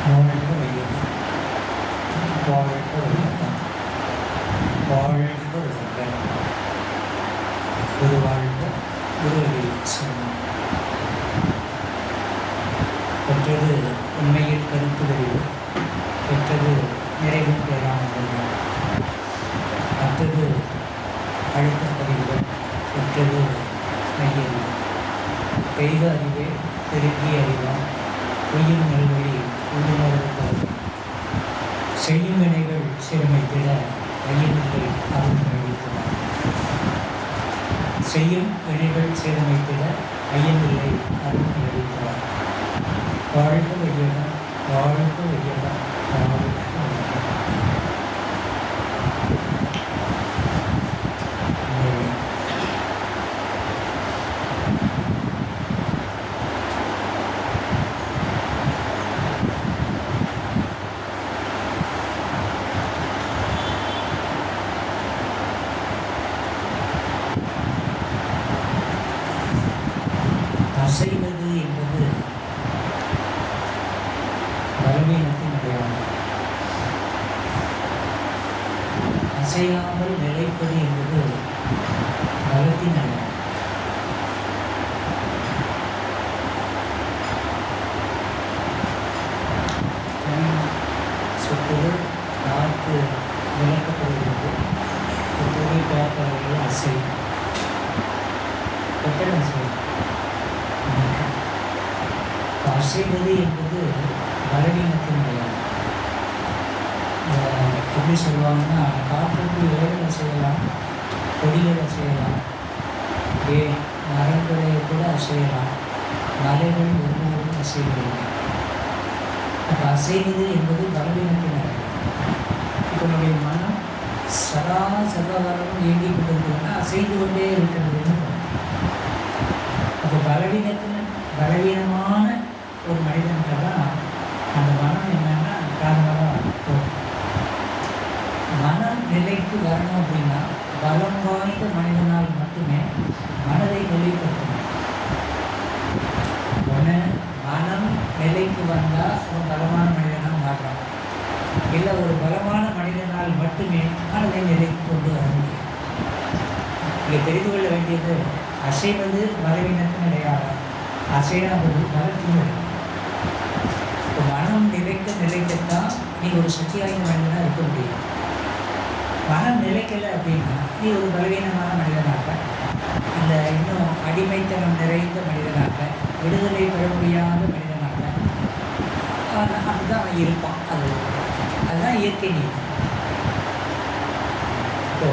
வாழ்க வையகம், வாழ்க வையகம், வாழ்க வளமுடன். ஒரு வாழ்க குருவடி சொன்னார். பெற்றது உண்மையில் கருத்து அறிவு, பெற்றது நிறைவும் பெறாமல், மற்றது அழுத்தப்பறிவுகள், பெற்றது மையறிவு. பெய்த அறிவே பெருக்கிய அறிவாம், பொய்யும் நல்வழி உள்ளுணர்வு கருவி. செய்யும் வினைகள் சீரமைத்திட ஐயனில்லை அருள் அளித்தனர். செய்யும் வினைகள் சீரமைத்திட ஐயனில்லை அருள் அளித்தனர். வாழ்க வையகம், வாழ்க வையகம், வாழ்க வையகம். அசைவது என்பது பலவீனத்தின் அடையாளம். அசையாமல் நிலைப்பது என்பது பலத்தின் அடையாளம். சுற்றுது, காற்று விளக்கப்படுகிறது, துணி பேப்பர்கள் அசையும், கட்டணம் அசையும். அசைவது என்பது பலவீனத்தின் அடையாளம். எப்படி சொல்லுவாங்கன்னா, காற்றுக்கு இலைகளை செய்யலாம், கொடிகளை செய்யலாம், மரங்களை கூட அசையலாம், மலைகள் ஒவ்வொரு அசைவதில்லை. அப்போ அசைவது என்பது பலவீனத்தின் அடையாளம். இப்போ நம்முடைய மனம் சதா சர்வகாலமும் இயங்கி கொண்டிருக்கிறதுனா அசைந்து கொண்டே இருக்கிறதுன்னு. அப்போ பலவீனமான ஒரு மனிதன்கிட்ட தான் அந்த மனம் என்னன்னா காரணமாக போகும். மனம் நிலைக்கு வரணும் அப்படின்னா பலம் வாய்ந்த மனிதனால் மட்டுமே மனதை நிலைப்படுத்தணும். ஒன்று மனம் நிலைக்கு வந்தால் ஒரு பலமான மனிதனாக மாறுறான், இல்லை ஒரு பலமான மனிதனால் மட்டுமே மனதை நிலைக்கு கொண்டு வர முடியும். இங்கே தெரிந்து கொள்ள வேண்டியது, அசைவது பலவீனத்தின் அடையாளம், அசையாவது பலத்தின் அடையாளம். மனம் நிலைக்கத்தான் நீ ஒரு சக்தி வாய்ந்த மனிதனாக இருக்க முடியும். மனம் நிலைக்கலை அப்படின்னா நீ ஒரு பலவீனமான மனிதனாக, இல்லை இன்னும் அடிமைத்தனம் நிறைந்த மனிதனாக, விடுதலை பெற முடியாத மனிதனாக அதுதான் அவன் இருப்பான். அதுதான் இயற்கை நீதி. இப்போ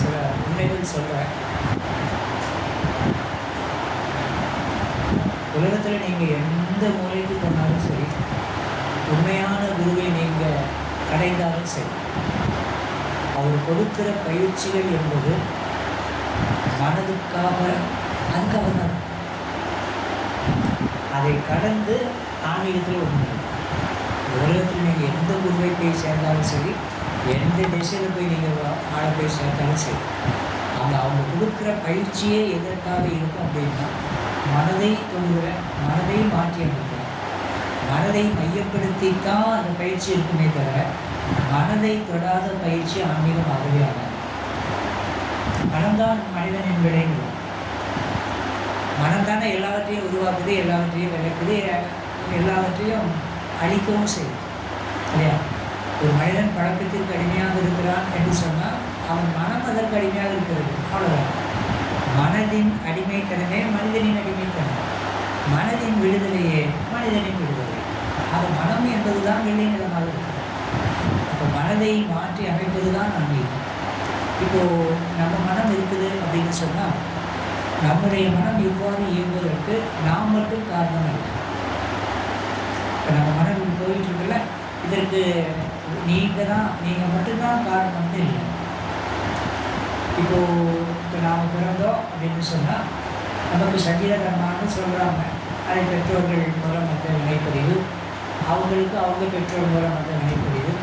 சில உண்மைகள் சொல்கிறேன். உலகத்தில் நீங்கள் எந்த மூலைக்கு போனாலும் சரி, உண்மையான குருவை நீங்கள் அடைந்தாலும் சரி, அவர் கொடுக்கிற பயிற்சிகள் என்பது மனதுக்காக தான். அதை கடந்து ஆன்மீகத்தில் ஒன்று. உலகத்தில் நீங்கள் எந்த குருவை போய் சேர்ந்தாலும் சரி, எந்த திசையில் போய் நீங்கள் ஆளை போய் சேர்ந்தாலும் சரி, அவங்க கொடுக்குற பயிற்சியே எதற்காக இருக்கும் அப்படின்னா மனதை தொழுகிற, மனதை மாற்றி அமைக்கிற, மனதை மையப்படுத்தித்தான் அந்த பயிற்சி இருக்குமே தவிர மனதை தொடாத பயிற்சி ஆன்மீகமாகவே ஆகாது. மனம்தான் மனிதனின் விளைநிலம். மனம்தானே எல்லாவற்றையும் உருவாக்குது, எல்லாவற்றையும் விளைக்குது, எல்லாவற்றையும் அழிக்கவும் செய்யும் இல்லையா? ஒரு மனிதன் பழக்கத்திற்கு அடிமையாக இருக்கிறான் என்று சொன்னால் அவன் மனம் அதற்கு அடிமையாக இருக்கிறது, அவ்வளோதான். மனதின் அடிமைத்தனமே மனிதனின் அடிமைத்தனம், மனதின் விடுதலையே மனிதனின் விடுதலை. அது மனம் என்பது தான் விளைநிலமாக இருக்கிறது. அப்போ மனதை மாற்றி அமைப்பது தான் ஆன்மீகம். இப்போது நம்ம மனம் இருக்குது அப்படின்னு சொன்னால் நம்முடைய மனம் இவ்வாறு இயங்குவதற்கு நாம் மட்டும் காரணம் அல்ல. இப்போ நம்ம மனம் போயிட்டு இருக்குல்ல, இதற்கு நீங்கள் மட்டும்தான் காரணம்னு இல்லை. இப்போ நாம் பிறந்தோம் அப்படின்னு சொன்னால் நமக்கு சங்கீத கர்மான்னு சொல்கிறாங்க. அதை பெற்றோர்கள் மூலம் வந்த வினைப்பதிவு, அவங்களுக்கு அவங்க பெற்றோர் மூலம் வந்த வினைப்பதிவு,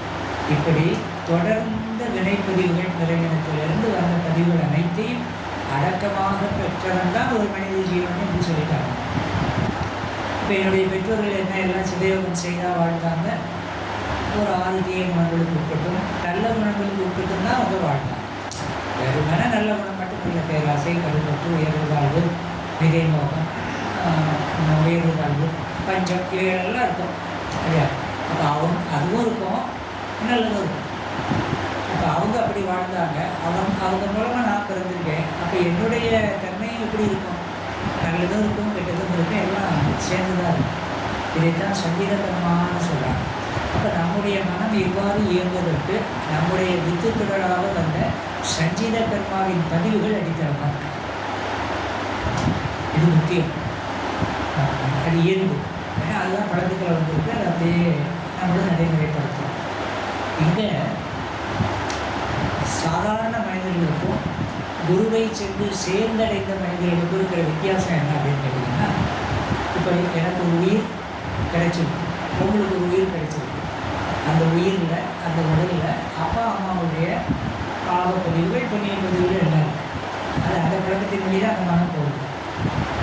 இப்படி தொடர்ந்த வினைப்பதிவுகள் நிலையினத்திலிருந்து வந்த பதிவுகள் அனைத்தையும் அடக்கமாக பெற்றவன் தான் ஒரு மனித ஜீவன் என்று சொல்லிட்டாங்க. இப்போ என்னுடைய பெற்றோர்கள் என்ன எல்லாம் சிவயோகம் செய்தால் வாழ்ந்தாங்க, ஒரு 6 தீய குணங்களுக்கு உட்பட்டும் நல்ல குணங்களுக்கு உட்பட்டும் தான் அவங்க வாழ்ந்தாங்க. வெறுமனே நல்ல குணம் மட்டும் இல்லை, பேராசை, கடுப்பட்டு, உயர்வு வாழ்வு, மிகை மோகம், உயர்வு வாழ்வு, பஞ்சம், இவைகளெல்லாம் இருக்கும் இல்லையா? அப்போ அதுவும் இருக்கும், நல்லதும் இருக்கும். அப்போ அவங்க அப்படி வாழ்ந்தாங்க, அவங்க மூலமாக நான் பிறந்திருக்கேன். அப்போ என்னுடைய தன்மையும் எப்படி இருக்கும்? நல்லதும் இருக்கும், கெட்டதும் இருக்கும், எல்லாம் சேர்ந்து தான் இருக்கும். இதைத்தான் சங்கீத கர்மான்னு சொல்கிறாங்க. அப்போ நம்முடைய மனம் இவ்வாறு இயங்குவதற்கு நம்முடைய வித்து தொடராக வந்த சஞ்சீத கர்மாவின் பதிவுகள் அடித்தளமாக இருக்கு. இது முக்கியம், அது இயல்பு. ஏன்னா அதுதான் பழக்கத்தில் வந்துருக்கு, அது அப்படியே நம்மளும் நடைமுறைப்படுத்தும். இங்கே சாதாரண மனிதர்களுக்கும் குருவை சென்று சேர்ந்தடைந்த மனிதர்களுக்கும் இருக்கிற வித்தியாசம் என்ன அப்படின்னு கேட்டிங்கன்னா, இப்போ எனக்கு ஒரு உயிர் கிடைச்சிருக்கு, உங்களுக்கு ஒரு உயிர் கிடைச்சிருக்கு. அந்த உயிரில், அந்த உடலில் அப்பா அம்மாவுடைய பாவப்பதிவுகள், புண்ணிய பதிவுகள் எல்லாம் இருக்குது. அது அந்த பழக்கத்தின் மீது அந்த மனம் போகுது.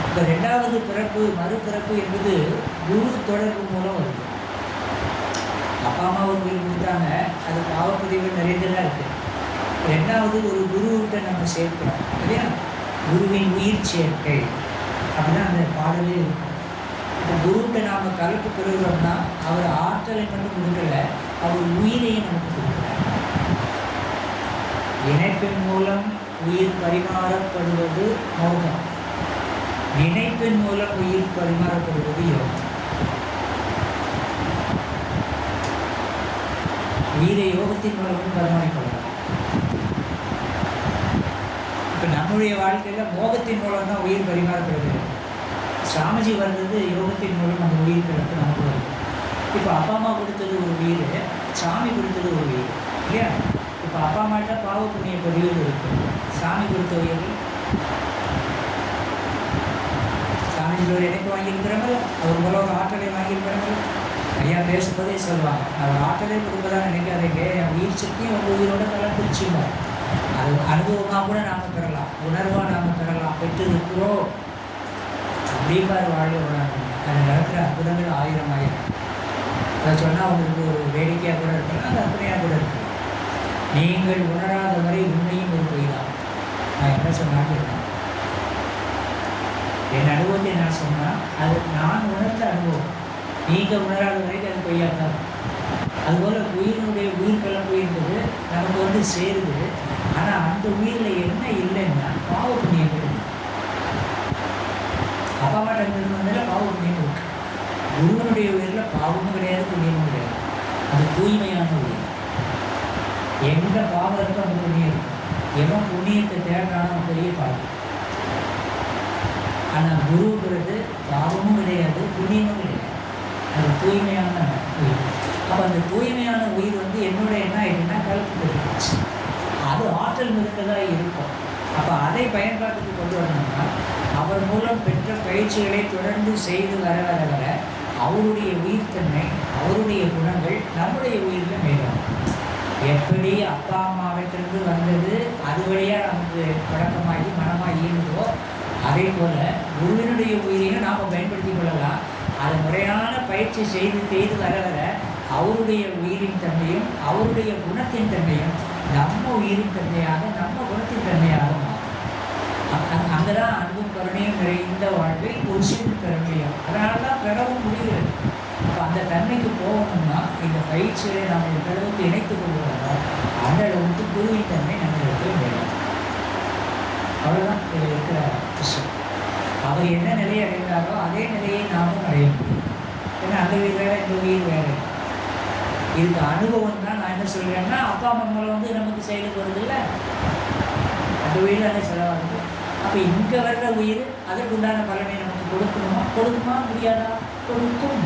இப்போ 2வது பிறப்பு, மறுபிறப்பு என்பது குரு தொடர்பு மூலம் வருது. அப்பா அம்மா ஒரு உயிர் கொடுத்தாங்க, அது பாவப்பதிவுகள் நிறைந்ததாக இருக்குது. 2வது ஒரு குருவிட்ட நம்ம சேர்க்கிறோம் இல்லையா? குருவின் உயிர் சேர்க்கை அப்படின்னா அந்த பாடலே இருக்கும். இப்போ குருவிட்ட நாம் கலப்பு பெறுகிறோம்னா அவர் ஆற்றலை மட்டும் கொடுக்கல, அவர் உயிரையும் நமக்கு கொடுக்குறார். இணைப்பின் மூலம் உயிர் பரிமாறப்படுவது மோகம், நினைப்பின் மூலம் உயிர் பரிமாறப்படுவது யோகம். உயிரை யோகத்தின் மூலமும் பரிமாறிக்கொள்ளலாம். இப்போ நம்முடைய வாழ்க்கையில் மோகத்தின் மூலம் தான் உயிர் பரிமாறப்படுகிறது. சாமிஜி வர்றது யோகத்தின் மூலம் அந்த உயிர் கிடக்கு நமக்கு வருது. இப்போ அப்பா அம்மா கொடுத்தது ஒரு உயிர், சாமி கொடுத்தது ஒரு உயிர் இல்லையா? இப்போ அப்பா அம்மாட்ட பாவ புண்ணிய பதிவுகள் இருக்குது, சாமி கொடுத்த உயிர்கள். சாமிஜியோட இணைப்பு வாங்கியிருக்கிறவங்க, அவர் மூலம் ஒரு ஆற்றலை வாங்கியிருக்கிறவங்க. ஐயா பேசும்போதே சொல்லுவாங்க, அவர் ஆற்றலை கொடுப்பதாக நினைக்காதீங்க, என் உயிர் சக்தியும் உங்கள் உயிரோட கலந்துருச்சுங்க. அது அனுபவமாக கூட நாம் பெறலாம், உணர்வாக நாம் பெறலாம், பெற்றிருக்கிறோம் அப்படிப்பார் வாழ்வு வராங்க. அது நடக்கிற அற்புதங்கள் 1000 அதை சொன்னால் அவங்களுக்கு ஒரு வேடிக்கையாக கூட இருக்கலாம், அது அற்புதையாக கூட இருக்கலாம். நீங்கள் உணராத வரை உண்மையும் ஒரு பொய் தான். நான் என்ன சொன்னான்னு இருக்கேன், என் அனுபவத்தை நான் சொன்னால் அது நான் உணர்ந்த அனுபவம், நீங்கள் உணராத வரைக்கும் அது பொய்யாத்தான். அதுபோல் உயிரினுடைய உயிர்கலம் போயிருந்தது நமக்கு சேருது. ஆனால் அந்த உயிரில் என்ன இல்லைன்னா பாவ புண்ணியம் கிடையாது. அப்பா அம்மா இருந்தது வந்தால் பாவ புண்ணியம் இருக்கு. குருவனுடைய உயிரில் பாவமும் கிடையாது, புண்ணியமும் கிடையாது. அது தூய்மையான உயிர். எங்கே பாவம் இருக்கோ அந்த புண்ணியம் இருக்கும். எவன் புண்ணியத்தை தேடுறானோ பெரிய பாவம். ஆனால் குருங்கிறது பாவமும் கிடையாது, புண்ணியமும் கிடையாது. அது தூய்மையான உயிர். அப்போ அந்த தூய்மையான உயிர் என்னோட என்ன ஆகிடுன்னா கலப்பு கொடுத்துருச்சு. அது ஆற்றல் மிகுந்ததாக இருக்கும். அப்போ அதை பயன்பாட்டுக்கு கொண்டு வரணும்னா அவர் மூலம் பெற்ற பயிற்சிகளை தொடர்ந்து செய்து வர வர வர அவருடைய உயிர்த்தன்மை, அவருடைய குணங்கள் நம்முடைய உயிரில் மேலும். எப்படி அப்பா அம்மாவிட்டிருந்து வந்தது அது வழியாக நமக்கு பழக்கமாகி மனமாக இயங்குதோ, அதே போல் குருவினுடைய உயிரையும் நாம் பயன்படுத்தி கொள்ளலாம். அது முறையான பயிற்சி செய்து செய்து வர வர அவருடைய உயிரின் தன்மையும் அவருடைய குணத்தின் தன்மையும் நம்ம உயிரின் தன்மையாக, நம்ம குணத்தின் தன்மையாக மாறும். அங்கே தான் அன்பும் கருணையும் நிறைந்த வாழ்வை ஒரு சிறு பெற முடியும். அதனால தான் பெறவும் முடிகிறது. அப்போ அந்த தன்மைக்கு போகணும்னா இந்த பயிற்சிகளை நாம் எந்த அளவுக்கு இணைத்துக் கொள்கிறோமோ அந்த அளவுக்கு குருவின் தன்மை நம்மளுக்கு வேணும். அவ்வளோதான் இதில் இருக்கிற விஷயம். அவர் என்ன நிலையை அடைந்தாரோ அதே நிலையை நாமும் அடைய முடியும். ஏன்னா அந்த உயிர் வேறு, இந்த உயிர் வேறு. இதுக்கு அனுபவம் தான். நான் என்ன சொல்கிறேன்னா, அப்பா அம்மா மூலம் நமக்கு செயலுக்கு வருது இல்லை, அந்த உயிர் அதை செலவாகுது. அப்போ இங்கே வர்ற உயிர் அதற்கு உண்டான பலனை நமக்கு கொடுக்கணுமா? கொடுக்குமா? முடியாதா? கொடுக்கும்.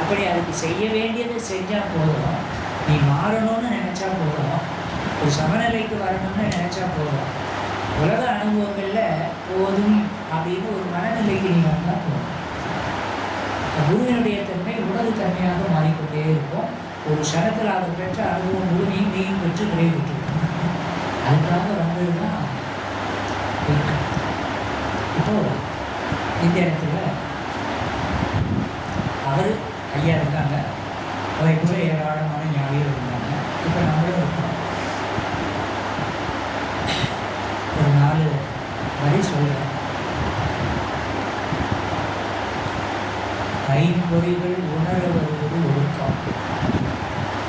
அப்படி அதுக்கு செய்ய வேண்டியதை செஞ்சால் போதும். நீ மாறணும்னு நினச்சா போதும், ஒரு சமநிலைக்கு வரணும்னு நினச்சா போதும். உலக அனுபவங்களில் போதும் அப்படின்னு ஒரு மனநிலைக்கு நீ வந்தால் போதும். குருவினுடைய தன்மை உணர்வு தன்மையாக மாறிக்கொண்டே இருக்கும். ஒரு க்ஷணத்தில் அவர் பெற்ற அனுபவம் முழுமையும் நீயும் பெற்று நிறைவு பெற்றிருக்கும். அதுக்காக வந்தது தான். இப்போ இந்த இடத்துல அவர் ஐயா இருக்காங்க, அதை கூட ஏராளமான ஞானிகள் இருந்தாங்க. இப்போ நம்மளும் இருக்கோம். ஒரு 4 வரி சொல்கிறேன். ஐம்பொறிகள் உணர வருவது ஒழுக்கம்,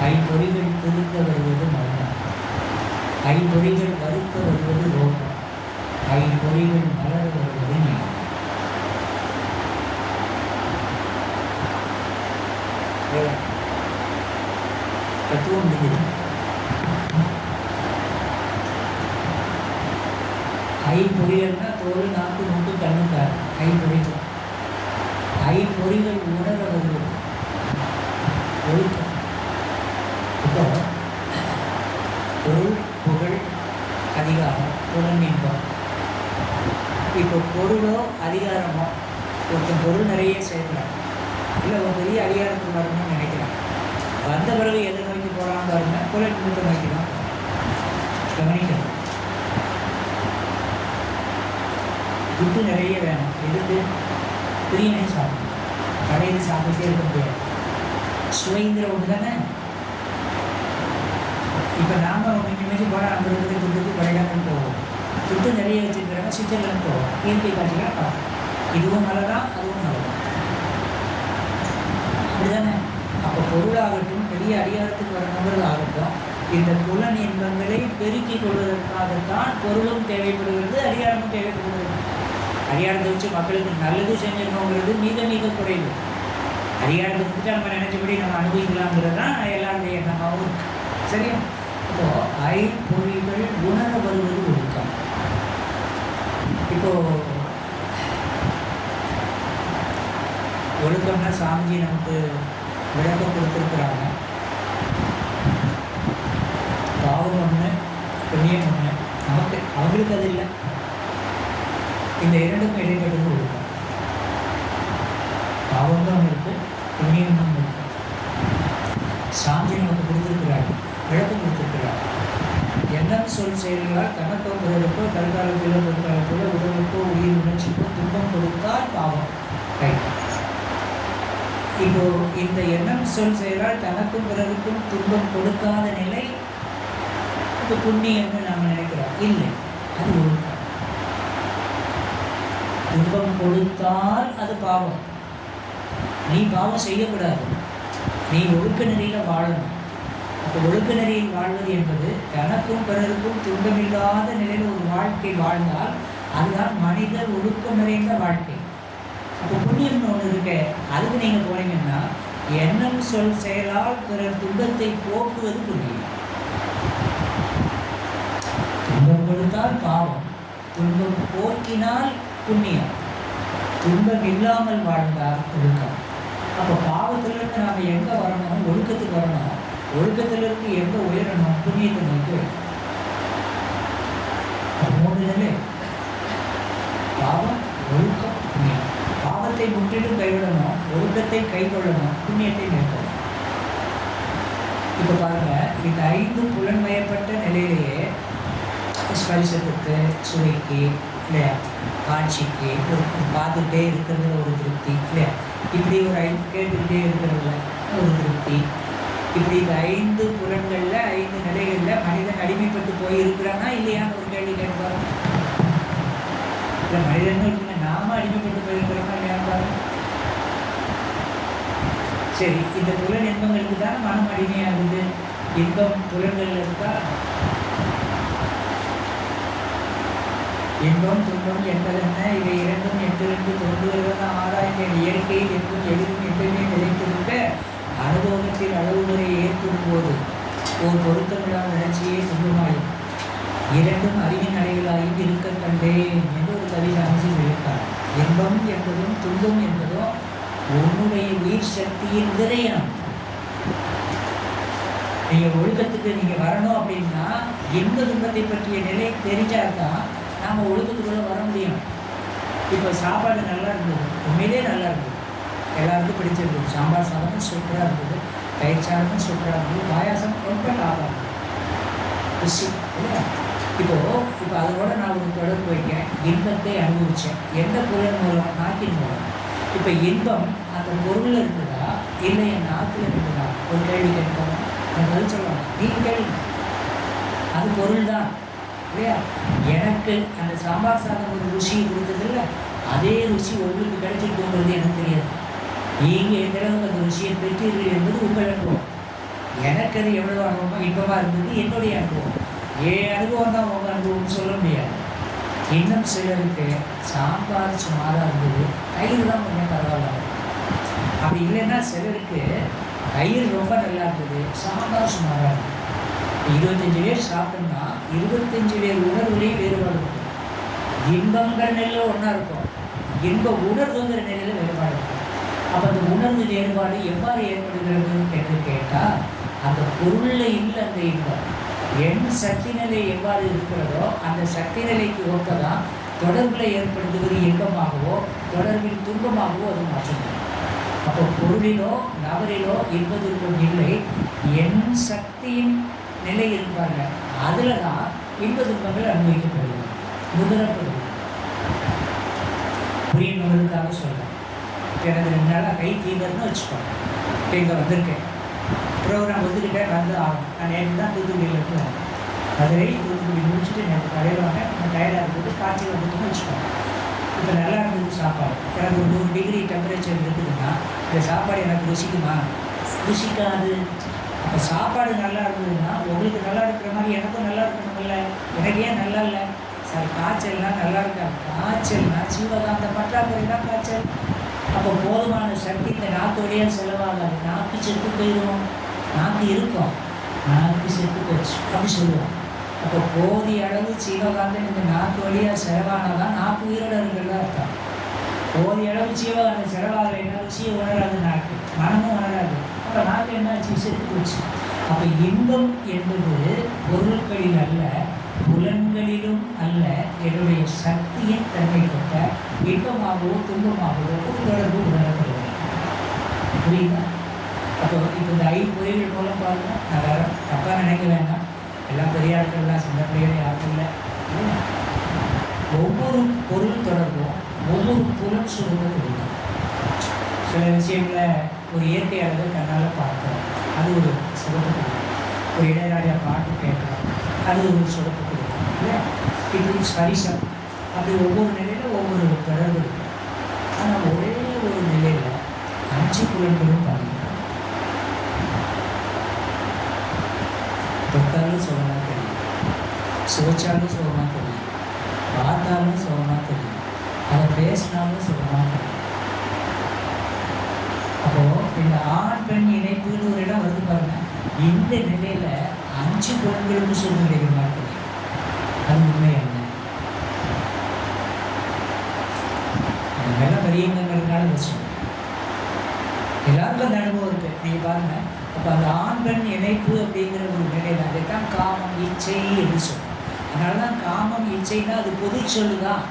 ஐம்பொறிகள் திருந்த வருவது மௌனம், ஐம்பொறிகள் வருத்த வருவது ரோகம், ஐம்பொறிகள் மலர வருவது ஞானம். தத்துவம் முடிஞ்சது. ஐம்பொறிகள்னா தோல், நாக்கு, மூக்கு, கண்ணு, காது. ஐம்பொறிகள். ஐம்பொறிகள் உணர வருவது ஒழுக்கம். இப்போ பொருள், புகழ், அதிகாரம், புலன், இன்பம். இப்போ பொருளோ அதிகாரமோ, ஒருத்தன் பொருள் நிறைய சேர்க்கிறான், இல்லை ஒரு பெரிய அதிகாரத்துக்கு வரணும்னு நினைக்கிறான். வந்த பிறகு எதை நோக்கி போகிறான்னு பாருங்க, புலன் இன்பத்தை நோக்கி தான் கவனிக்கணும். துட்டு நிறைய வேணும். எதுக்கு? பிரியாணி சாப்பிடணும். கடையில் சாப்பிட்டே இருக்க முடியாது. சுவைங்கிற ஒன்று தானே. இப்போ நாம் மிஞ்சி போனால் 50 ரூபாய்க்கு துட்டுக்கு கொடைக்கானல் போவோம். துட்டு நிறைய வச்சுருக்கிறாங்க, சுவிட்சர்லாந்து போவோம். இயற்கை காட்சிகளாக பார்ப்போம். இதுவும் நல்லதான், அதுவும் நல்லதான். அப்படி தானே. அப்போ பொருளாகட்டும், பெரிய அதிகாரத்துக்கு வர நபர்கள் ஆகட்டும், இந்த புலன் இன்பங்களை பெருக்கிக் கொள்வதற்காகத்தான் பொருளும் தேவைப்படுகிறது, அதிகாரமும் தேவைப்படுகிறது. அதிகாரத்தை வச்சு மக்களுக்கு நல்லது செஞ்சிடணுங்கிறது மிக மிக குறைவு. அதிகாரத்தை கொடுத்துட்டு நம்ம நினைச்சபடி நம்ம அனுபவிக்கலாங்கிறது தான் எல்லாருடைய எண்ணமாகவும் இருக்கு. சரியா? இப்போ ஐம்பொறிகள் உணர வருவது ஒழுக்கம். இப்போ ஒழுக்கம்னா சாமிஜி நமக்கு விளக்கம் கொடுத்துருக்குறாங்க. பாவம் ஒன்று, புண்ணியம் ஒன்று. நமக்கு அவங்களுக்கு அது இல்லை. இந்த இரண்டுக்கும் இடைப்பட்டது ஒழுக்கம். பாவமும் இருக்கு, புண்ணியமும் இருக்கு. சாமி நமக்கு கொடுத்திருக்கிறார், விளக்கம் கொடுத்திருக்கிறார். எண்ணம் சொல் செயல்களால் தனக்கோ பிறருக்கோ தற்காலத்திலோ பிற்காலத்திலோ உடலுக்கோ உயிர் உணர்ச்சிக்கோ துன்பம் கொடுத்தால் பாவம். ரைட். இப்போ இந்த எண்ணம் சொல் செயலால் தனக்கும் பிறருக்கும் துன்பம் கொடுக்காத நிலை இப்போ புண்ணியம்னு நாம் நினைக்கிறோம். இல்லை, அது ஒழுக்கம். துன்பம் கொடுத்தால் அது பாவம். நீ பாவம் செய்யக்கூடாது, நீ ஒழுக்க நெறியில் வாழணும். அப்போ ஒழுக்க நெறியில் வாழ்வது என்பது தனக்கும் பிறருக்கும் துன்பமில்லாத நிலையில் ஒரு வாழ்க்கை வாழ்ந்தால் அதுதான் மனித ஒழுக்கம் நிறைந்த வாழ்க்கை. அப்போ புண்ணியம்னு ஒன்று இருக்க, அதுக்கு நீங்கள் போனீங்கன்னா எண்ணம் சொல் செயலால் பிறர் துன்பத்தை போக்குவது புண்ணியம். துன்பம் கொடுத்தால் பாவம், துன்பம் போக்கினால் புண்ணியம். துன்பம் இல்லாமல் வாழ்ந்தால் ஒழுக்கம். அப்போ பாவத்திலிருந்து நாம் எங்கே வரணும்? ஒழுக்கத்துக்கு வரணும். ஒழுக்கத்திலிருந்து எங்கே உயரணும்? புண்ணியத்தை நோக்கி வரணும். 3 நிலை: பாவம், ஒழுக்கம், புண்ணியம். பாவத்தை முற்றிலும் கைவிடணும், ஒழுக்கத்தை கைக்கொள்ளணும், புண்ணியத்தை மேற்கொள்ளணும். இப்போ பாருங்க, இந்த 5 புலன்மயப்பட்ட நிலையிலேயே ஸ்பரிசத்துக்கு, சுவைக்கு, இல்லையா, காட்சிக்கு, ஒரு பார்த்துக்கிட்டே இருக்கிறதுல ஒரு திருப்தி, இல்லையா, இப்படி ஒரு 5 கேட்டுக்கிட்டே இருக்கிறதுல ஒரு திருப்தி, இப்படி இந்த 5 புலன்களில் 5 நிலைகளில் மனிதன் அடிமைப்பட்டு போயிருக்கிறானா இல்லையான்னு ஒரு கேள்வி கேட்பாரு. இல்லை, மனிதன் இருக்குங்க, நாம அடிமைப்பட்டு போயிருக்கிறோமா இல்லையான்னு பாருங்க. சரி, இந்த புலன் இன்பங்களுக்கு தான் மனம் அடிமையாகுது. இன்பம் புலன்கள் இருக்கா? இன்பம் துன்பம் என்பதென்ன? இவை இரண்டும் என்று தோன்றுகிறதா ஆராய்ந்தேன். இயற்கையில் என்றும் எதிரும் எப்பயுமே நிலைத்திருக்க அனுபவத்தில் அளவுமுறை ஏற்படும் போது ஓர் பொருத்தமிழா நிகழ்ச்சியே துன்பமாயும் இரண்டும் அறிவின் அடைகளாயும் இருக்க கண்டேன் என்று ஒரு கவிதை அமைச்சு சொல்லியிருக்கார். இன்பம் என்பதும் துன்பம் என்பதும் உன்னுடைய உயிர் சக்தியின் விரயம். நீங்கள் ஒழுக்கத்துக்கு நீங்கள் வரணும் அப்படின்னா இன்ப துன்பத்தை பற்றிய நிலை தெரிஞ்சால்தான் நாம் ஒழுக்கத்துக்குள்ளே வர முடியும். இப்போ சாப்பாடு நல்லா இருந்தது, உண்மையிலே நல்லா இருந்தது, எல்லாருக்கும் பிடிச்சிருந்தது. சாம்பார் சாதமும் சூப்பராக இருந்தது, தயிர் சாதமும் சூப்பராக இருந்தது, பாயாசம் ரொம்ப டாப்பாக இருந்தது, ருசி இல்லையா? இப்போ அதோட நான் ஒரு தொடர்பு வைக்கேன். இன்பத்தை அனுபவித்தேன். எந்த பொருள் மூலம்? நாக்கின் மூலம். இப்போ இன்பம் அந்த பொருளில் இருந்ததா இல்லை என் நாக்கில் இருக்குதா? ஒரு கேள்வி கேட்பாங்க, எனக்கு பதில் சொல்லுவாங்க. நீங்கள் கேளுங்க, அது பொருள் தான் இல்லையா? எனக்கு அந்த சாம்பார் சாதம் ஒரு ருசியை கொடுத்ததில்ல, அதே ருசி உங்களுக்கு கிடைச்சிருக்குங்கிறது எனக்கு தெரியாது. நீங்கள் எந்த அளவுக்கு அந்த ருசியை பெற்றீர்கள் என்பது உங்கள் அனுபவம். எனக்கு அது எவ்வளோ அனுபவமாக இன்பமாக இருந்தது என்னுடைய அனுபவம். என் அனுபவம் தான் உங்கள் அனுபவம்னு சொல்ல முடியாது. இன்னும் சிலருக்கு சாம்பார் சுமாராக இருந்தது, தயிர் தான் கொஞ்சம் பரவாயில்ல. அப்படி இல்லைன்னா சிலருக்கு தயிர் ரொம்ப நல்லா இருந்தது, சாம்பார் சுமாராக இருந்தது. 25 பேர் சாப்பிட்டோம்னா 25 பேர் உணர்வுலேயும் வேறுபாடு இருக்கும். இன்பங்கிற நிலையில் ஒன்றா இருக்கும், இன்ப உணர்வுங்கிற நிலையில் வேறுபாடு இருக்கும். அப்போ அந்த உணர்வு வேறுபாடு எவ்வாறு ஏற்படுகிறது என்று கேட்டால், அந்த பொருளில் இல்லை அந்த இன்பம். என் சக்தி நிலை எவ்வாறு இருக்கிறதோ அந்த சக்தி நிலைக்கு ஒப்பதான் தொடர்பில் ஏற்படுத்துவது இன்பமாகவோ தொடர்பில் துன்பமாகவோ அது மாற்றணும். அப்போ பொருளிலோ நபரிலோ இன்பதுன்பம் இல்லை, என் சக்தியின் நிலை இருப்பாங்க, அதில் தான் இன்ப துன்பங்கள் அனுபவிக்கப்படுகிறது, முதிரப்படுகிறது. புரியணுங்கிறதுக்காக சொல்கிறேன். எனக்கு 2 நாளாக கை ஃபீவர்னு வச்சுக்கோங்க. இப்போ இங்கே வந்திருக்கேன், ப்ரோக்ராம் வந்துக்கிட்டேன், வந்து ஆகும். நான் நேற்று தான் தூத்துக்குடியில் இருக்கேன், மதுரை தூத்துக்குடி முடிச்சுட்டு நேற்று கடையில் வாங்க, நான் டயர்டாக இருந்தது, காய்ச்சல் வந்துட்டுன்னு வச்சுக்கோங்க. இப்போ நல்லா இருந்தது சாப்பாடு, எனக்கு ஒரு 100 டிகிரி டெம்பரேச்சர் இருக்குதுன்னா இந்த சாப்பாடு எனக்கு ருசிக்குமா? ருசிக்காது. அப்போ சாப்பாடு நல்லா இருந்ததுன்னா உங்களுக்கு நல்லா இருக்கிற மாதிரி எனக்கும் நல்லா இருக்கணும்ல. எனக்கு ஏன் நல்லா இல்லை சார்? காய்ச்சல்னால் நல்லா இருக்கா? காய்ச்சல்னா ஜீவகாந்த பற்றாக்குறை தான் காய்ச்சல். அப்போ போதுமான சக்தி இந்த நாக்கு வழியாக செலவாகாது, நாக்கு செத்து போயிடும். நாக்கு இருக்கும், நாக்கு செத்து போச்சு அப்படி சொல்லுவோம். அப்போ போதிய அளவு ஜீவகாந்தம் இந்த நாக்கு வழியாக செலவானால் தான் நாக்கு உயிரோட இருக்கிறதா அர்த்தம். போதிய அளவு ஜீவகாந்தம் செலவாகலைன்னா ருசியை உணராது நாக்கு, மனமும் உணராது. அப்போ நாக்கு என்னாச்சு? செத்து போச்சு. அப்போ இன்பம் என்பது பொருட்களில் அல்ல, புலன்களிலும் அல்ல, என்னுடைய சக்தியின் தன்மை கொண்ட இன்பமாகவோ துன்பமாகவோ ஒரு தொடர்பு உணரப்படுகிறது. புரியுதா? அப்போ இப்போ இந்த 5 பொறிகள் மூலம் பாருங்க, நான் வேற தப்பாக நினைக்க வேண்டாம், எல்லாம் பெரிய ஆட்கள்லாம், சின்ன பிள்ளைகள் யாரும் இல்லை. ஒவ்வொரு பொருள் தொடர்பும் ஒவ்வொரு புலன் சுருங்க கொடுக்கும். சில விஷயங்களை ஒரு இயற்கையாளரை கண்ணால் பார்க்கிறோம், அது ஒரு சுரப்பு கொடுக்கும். ஒரு இளையராஜா பாட்டு கேட்குறோம், அது ஒரு சுரப்பு கொடுக்கும் இல்லையா? இப்படி ஸ்பரிசம், அப்படி ஒவ்வொரு நிலையில் ஒவ்வொரு தொடர்பு இருக்கும். ஆனால் ஒரே ஒரு நிலையில் 5 புலன்களும் பாருங்கள். தொட்டாலும் சுகமாக தெரியும், சுவைச்சாலும் சுகமாக தெரியும், பார்த்தாலும் சுகமாக தெரியும், அதை பேசினாலும் சுகமாக தெரியும். அப்போது இந்த ஆண் பெண் இணைப்புன்னு ஒரு இடம் வந்து பாருங்க, இந்த நிலையில் 5 புலன்களுக்கு சூழ்நிலைகள் மாதிரி தெரியும். அது உண்மை என்ன? எல்லாம் பெரியங்கிறதுனால வச்சுக்கோங்க, எல்லாருக்கும் அந்த அனுபவம் இருக்குது. நீங்கள் பாருங்கள், அப்போ அந்த ஆண் பெண் இணைப்பு அப்படிங்கிற ஒரு நிலையில் அதைத்தான் காமம் இச்சை என்று சொல்லுவோம். அதனால தான் காமம் இச்சைன்னா அது பொது சொல்லு தான்.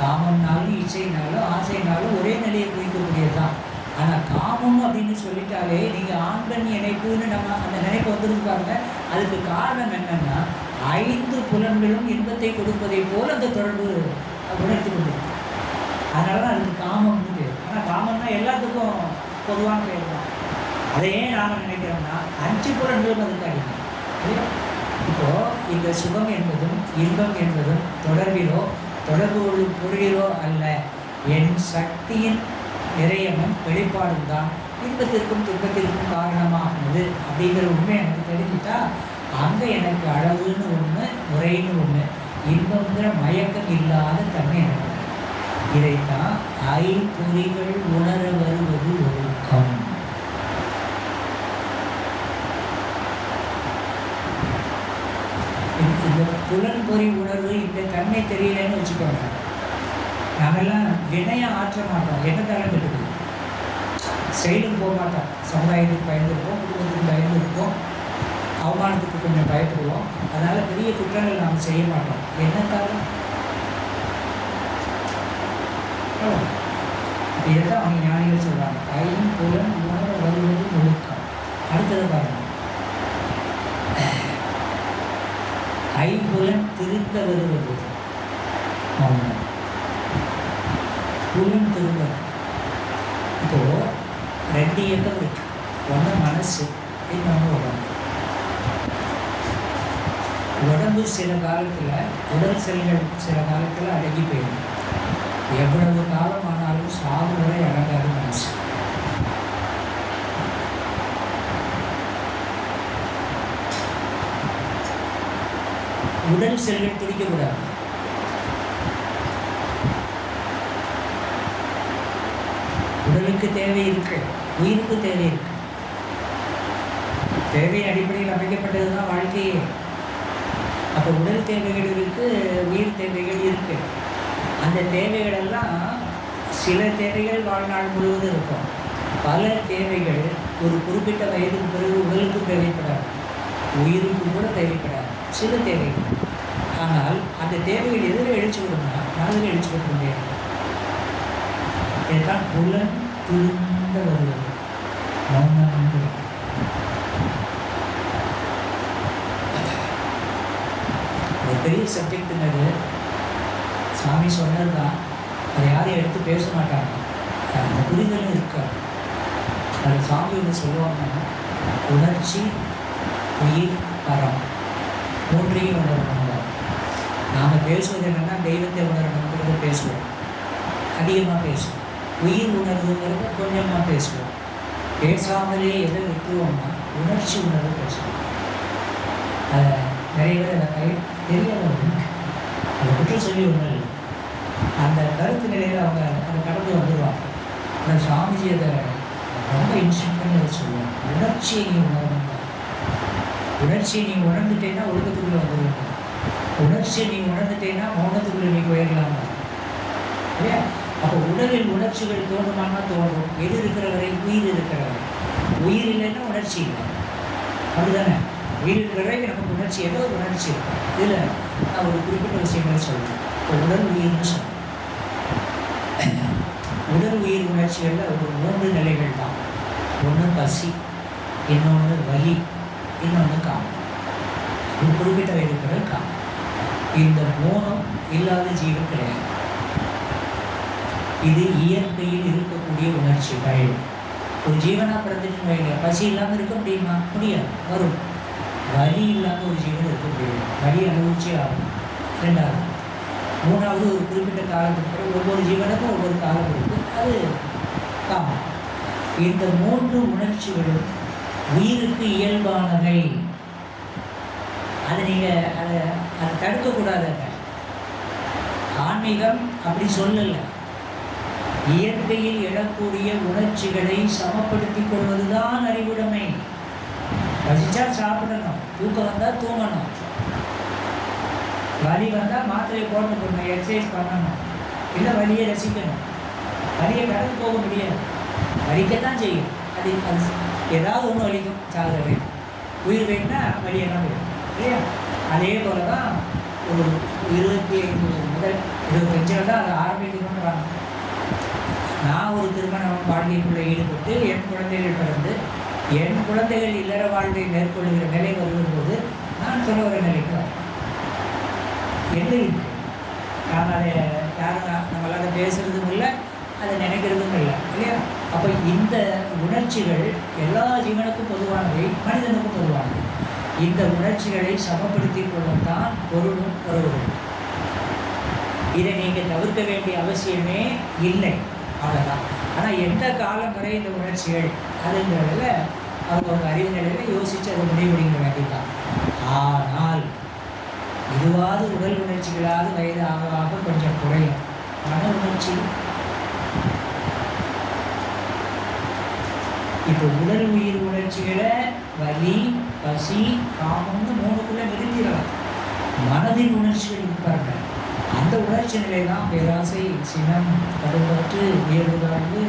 காமம்னாலும் இச்சைனாலும் ஆசைனாலும் ஒரே நிலையை குறிக்கக்கூடியது தான். ஆனால் காமம் அப்படின்னு சொல்லிட்டாலே நீங்கள் ஆண் பெண் இணைப்புன்னு நம்ம அந்த நினைப்பு வந்துருக்காங்க. அதுக்கு காரணம் என்னென்னா 5 புலன்களும் இன்பத்தை கொடுப்பதை போல் அந்த தொடர்பு உணர்த்தி கொண்டிருக்கு. அதனால தான் அதுக்கு காமம்னு பேர். ஆனால் காமம்னா எல்லாத்துக்கும் பொதுவான பேர் தான். அதையே நாம் நினைக்கிறோம்னா 5 புலன்களும் அதுக்கு அடிக்கும் இல்லையா? இப்போது இந்த சுகம் என்பதும் இன்பம் என்பதும் தொடர்பிலோ தொடர்பு கொள்ளும் பொருளிலோ அல்ல, என் சக்தியின் நிறையமும் வெளிப்பாடும் தான் இன்பத்திற்கும் துன்பத்திற்கும் காரணமாகுது அப்படிங்கிற உண்மை எனக்கு தெரிஞ்சுட்டா அங்கே எனக்கு அளவுன்னு ஒன்று, முறைன்னு ஒன்று, இன்பங்கிற மயக்கம் இல்லாத தன்மை எனக்கு. இதைத்தான் ஐம்பொறிகள் உணர வருவது ஒழுக்கம். இந்த புலன்பொறி உணர்வு இந்த தன்மை தெரியலன்னு வச்சுக்கோங்க, நாமெல்லாம் வினையை ஆற்ற மாட்டோம், என்ன தரம் இருக்குது, செயலுக்கு போக மாட்டோம், சமுதாயத்துக்கு பயந்துருப்போம், குடும்பத்துக்கு பயந்துருப்போம், அவமானத்துக்கு கொஞ்சம் பயப்படுவோம். அதனால் பெரிய குற்றங்கள் நாம் செய்ய மாட்டோம். என்ன காரணம்? இதைத்தான் அவங்க ஞானிகள் சொல்கிறாங்க, ஐம்புலன் உணர வருவது ஒழுக்கம். அடுத்தது பாருங்கள், ஐம்புலன் திருத்த வருவது மௌனம். புலன் திரும்பது. இப்போது 2 இயக்கம் இருக்கு. ஒன்று மனசு, இன்னொன்று உடம்பு. உடம்பு சில காலத்தில், உடல் செல்கள் சில காலத்தில் அடங்கி போயிடும். எவ்வளவு காலம் ஆனாலும் சாவு வரை அடங்காது மனசு. உடல் செல்கள் துடிக்கக்கூடாது. உடலுக்கு தேவை இருக்கு, உயிருக்கு தேவை இருக்கு. தேவை அடிப்படையில் அமைக்கப்பட்டது தான் வாழ்க்கையே. அப்போ உடல் தேவைகள் இருக்கு, உயிர் தேவைகள் இருக்கு. அந்த தேவைகள் எல்லாம் சில தேவைகள் வாழ்நாள் முழுவதும் இருக்கும். பல தேவைகள் ஒரு குறிப்பிட்ட வயதுக்கு பிறகு உடலுக்கும் தேவைப்படாது, உயிருக்கும் கூட தேவைப்படாது. சில தேவைகள். ஆனால் அந்த தேவைகள் எதில் எழுச்சி விடும்னா மனதில் எழுச்சி விட முடியாது. இதுதான் புலன் திருந்த வருவது, மௌனம். ஒரு பெரிய சப்ஜெக்டுங்கிறது சாமி சொன்னது தான். அதை யாரையும் எடுத்து பேச மாட்டாங்க, அந்த புரிதலும் இருக்காது. அது சாமி ஒன்று சொல்லுவாங்க, உணர்ச்சி, உயிர், பரம், மூன்றையும் உணரணும். நாம் பேசுவது என்னென்னா தெய்வத்தை உணரணுங்கிறத பேசுவோம், அதிகமாக பேசுவோம். உயிர் உணர்வுங்கிறத கொஞ்சமாக பேசுவோம். பேசாமலே எதை விட்டுருவோம்னா உணர்ச்சி உணர்வு பேசுவோம். அதை நிறைய பேர் அதை தெரியாதவங்க அதை குற்றம் சொல்லி ஒன்றும் இல்லை. அந்த கருத்து நிலையில் அவங்க அதை கடந்து வந்துடுவாங்க. ஆனால் சாமிஜி அதை ரொம்ப இன்ஸ்ட்ரக்ட் பண்ணி அதை சொல்லுவாங்க, உணர்ச்சியை நீ உணரணும். உணர்ச்சியை நீ உணர்ந்துட்டேன்னா ஒழுக்கத்துக்குள்ளே வந்துடுவாங்க. உணர்ச்சியை நீ உணர்ந்துட்டேன்னா மௌனத்துக்குள்ளே நீ போயிடலாம் இல்லையா? அப்போ உடலில் உணர்ச்சிகள் தோணுமானா தோணும். எது இருக்கிற வரை? உயிர் இருக்கிற வரை. உயிர் இல்லைன்னா உணர்ச்சி இல்லை, அப்படிதானே? உயிர் இருக்கிற வரை நமக்கு உணர்ச்சி, ஏதோ ஒரு உணர்ச்சி இருக்கும். இதில் நான் ஒரு குறிப்பிட்ட விஷயங்களை சொல்கிறேன். இப்போ உடல் உயிர்னு சொல்கிறேன். உடல் உயிர் உணர்ச்சிகளில் ஒரு 3 நிலைகள் தான். ஒன்று பசி, இன்னொன்று வலி, இன்னொன்று காமம். ஒரு குறிப்பிட்ட வயதுக்கிற காமம். இந்த 3ம் இல்லாத ஜீவன் கிடையாது. இது இயற்கையில் இருக்கக்கூடிய உணர்ச்சிகள். ஒரு ஜீவனாக பிறந்துட்டு வைங்க, பசி இல்லாமல் இருக்க முடியுமா? முடியாது, வரும். வலி இல்லாமல் ஒரு ஜீவன் இருக்க முடியாது, வலி அனுபவிச்சே ஆகும். 2வது. 3வது, ஒரு குறிப்பிட்ட காலத்துக்கு பிறகு ஒவ்வொரு ஜீவனுக்கும் ஒவ்வொரு காலம் இருக்குது, அது காமம். இந்த 3 உணர்ச்சிகளும் உயிருக்கு இயல்பானவை. அதை நீங்கள் அதை தடுக்கக்கூடாதுங்க. ஆன்மீகம் அப்படி சொல்லலை. இயற்கையில் எழக்கூடிய உணர்ச்சிகளை சமப்படுத்தி கொள்வதுதான் அறிவுடைமை. பசிச்சா சாப்பிடணும், தூக்கம் வந்தால் தூங்கணும், வலி வந்தால் மாத்திரையை போடணும், எக்ஸசைஸ் பண்ணணும், இல்லை வலியை ரசிக்கணும். வலியை கடந்து போக முடியாது, வலிக்கத்தான் செய்யும். அது ஏதாவது ஒன்று வலிக்கும். சாகிற வேணும், உயிர் வேணும்னா வலியெல்லாம் வேணும் இல்லையா? அதே போல தான் ஒரு 25 முதல் 25 தான் அதை ஆரம்பிக்கணும்ன்றாங்க. நான் ஒரு திருமண வாழ்க்கைக்குள்ளே ஈடுபட்டு என் குழந்தைகள் பிறந்து என் குழந்தைகள் இல்லற வாழ்வை மேற்கொள்கிற நிலை வரும்போது நான் துறவர நிலைக்கு வரேன். என்ன இருக்கு? நாம் அதை யாரும் நம்மளால் அதை பேசுகிறதும் இல்லை, அதை நினைக்கிறதும் இல்லை இல்லையா? அப்போ இந்த உணர்ச்சிகள் எல்லா ஜீவனுக்கும் பொதுவானவை, மனிதனுக்கும் பொதுவானவை. இந்த உணர்ச்சிகளை சமப்படுத்தி கொள்ளத்தான் பொருளும் உறவுகளும். இதை நீங்கள் தவிர்க்க வேண்டிய அவசியமே இல்லை, அவ்வளோதான். ஆனால் எந்த காலம் வரை இந்த உணர்ச்சிகள் அதுங்கிறதுல அவங்க அறிவு நிலையில் யோசித்து அதை முடிவெடுக்க வேண்டியதான். ஆனால் இதுவாது உடல் உணர்ச்சிகளாவது வயது ஆக ஆக கொஞ்சம் குறையும். மன உணர்ச்சி இப்போ உடல் உயிர் உணர்ச்சிகளை வலி, பசி, காமம்னு 3க்குள்ளே நிறுத்திடலாம். மனதின் உணர்ச்சிகள் இருப்பாங்க. அந்த உணர்ச்சி நிலை தான் பேராசை, சினம், கடும்பற்று, உயர்வு தாழ்வு,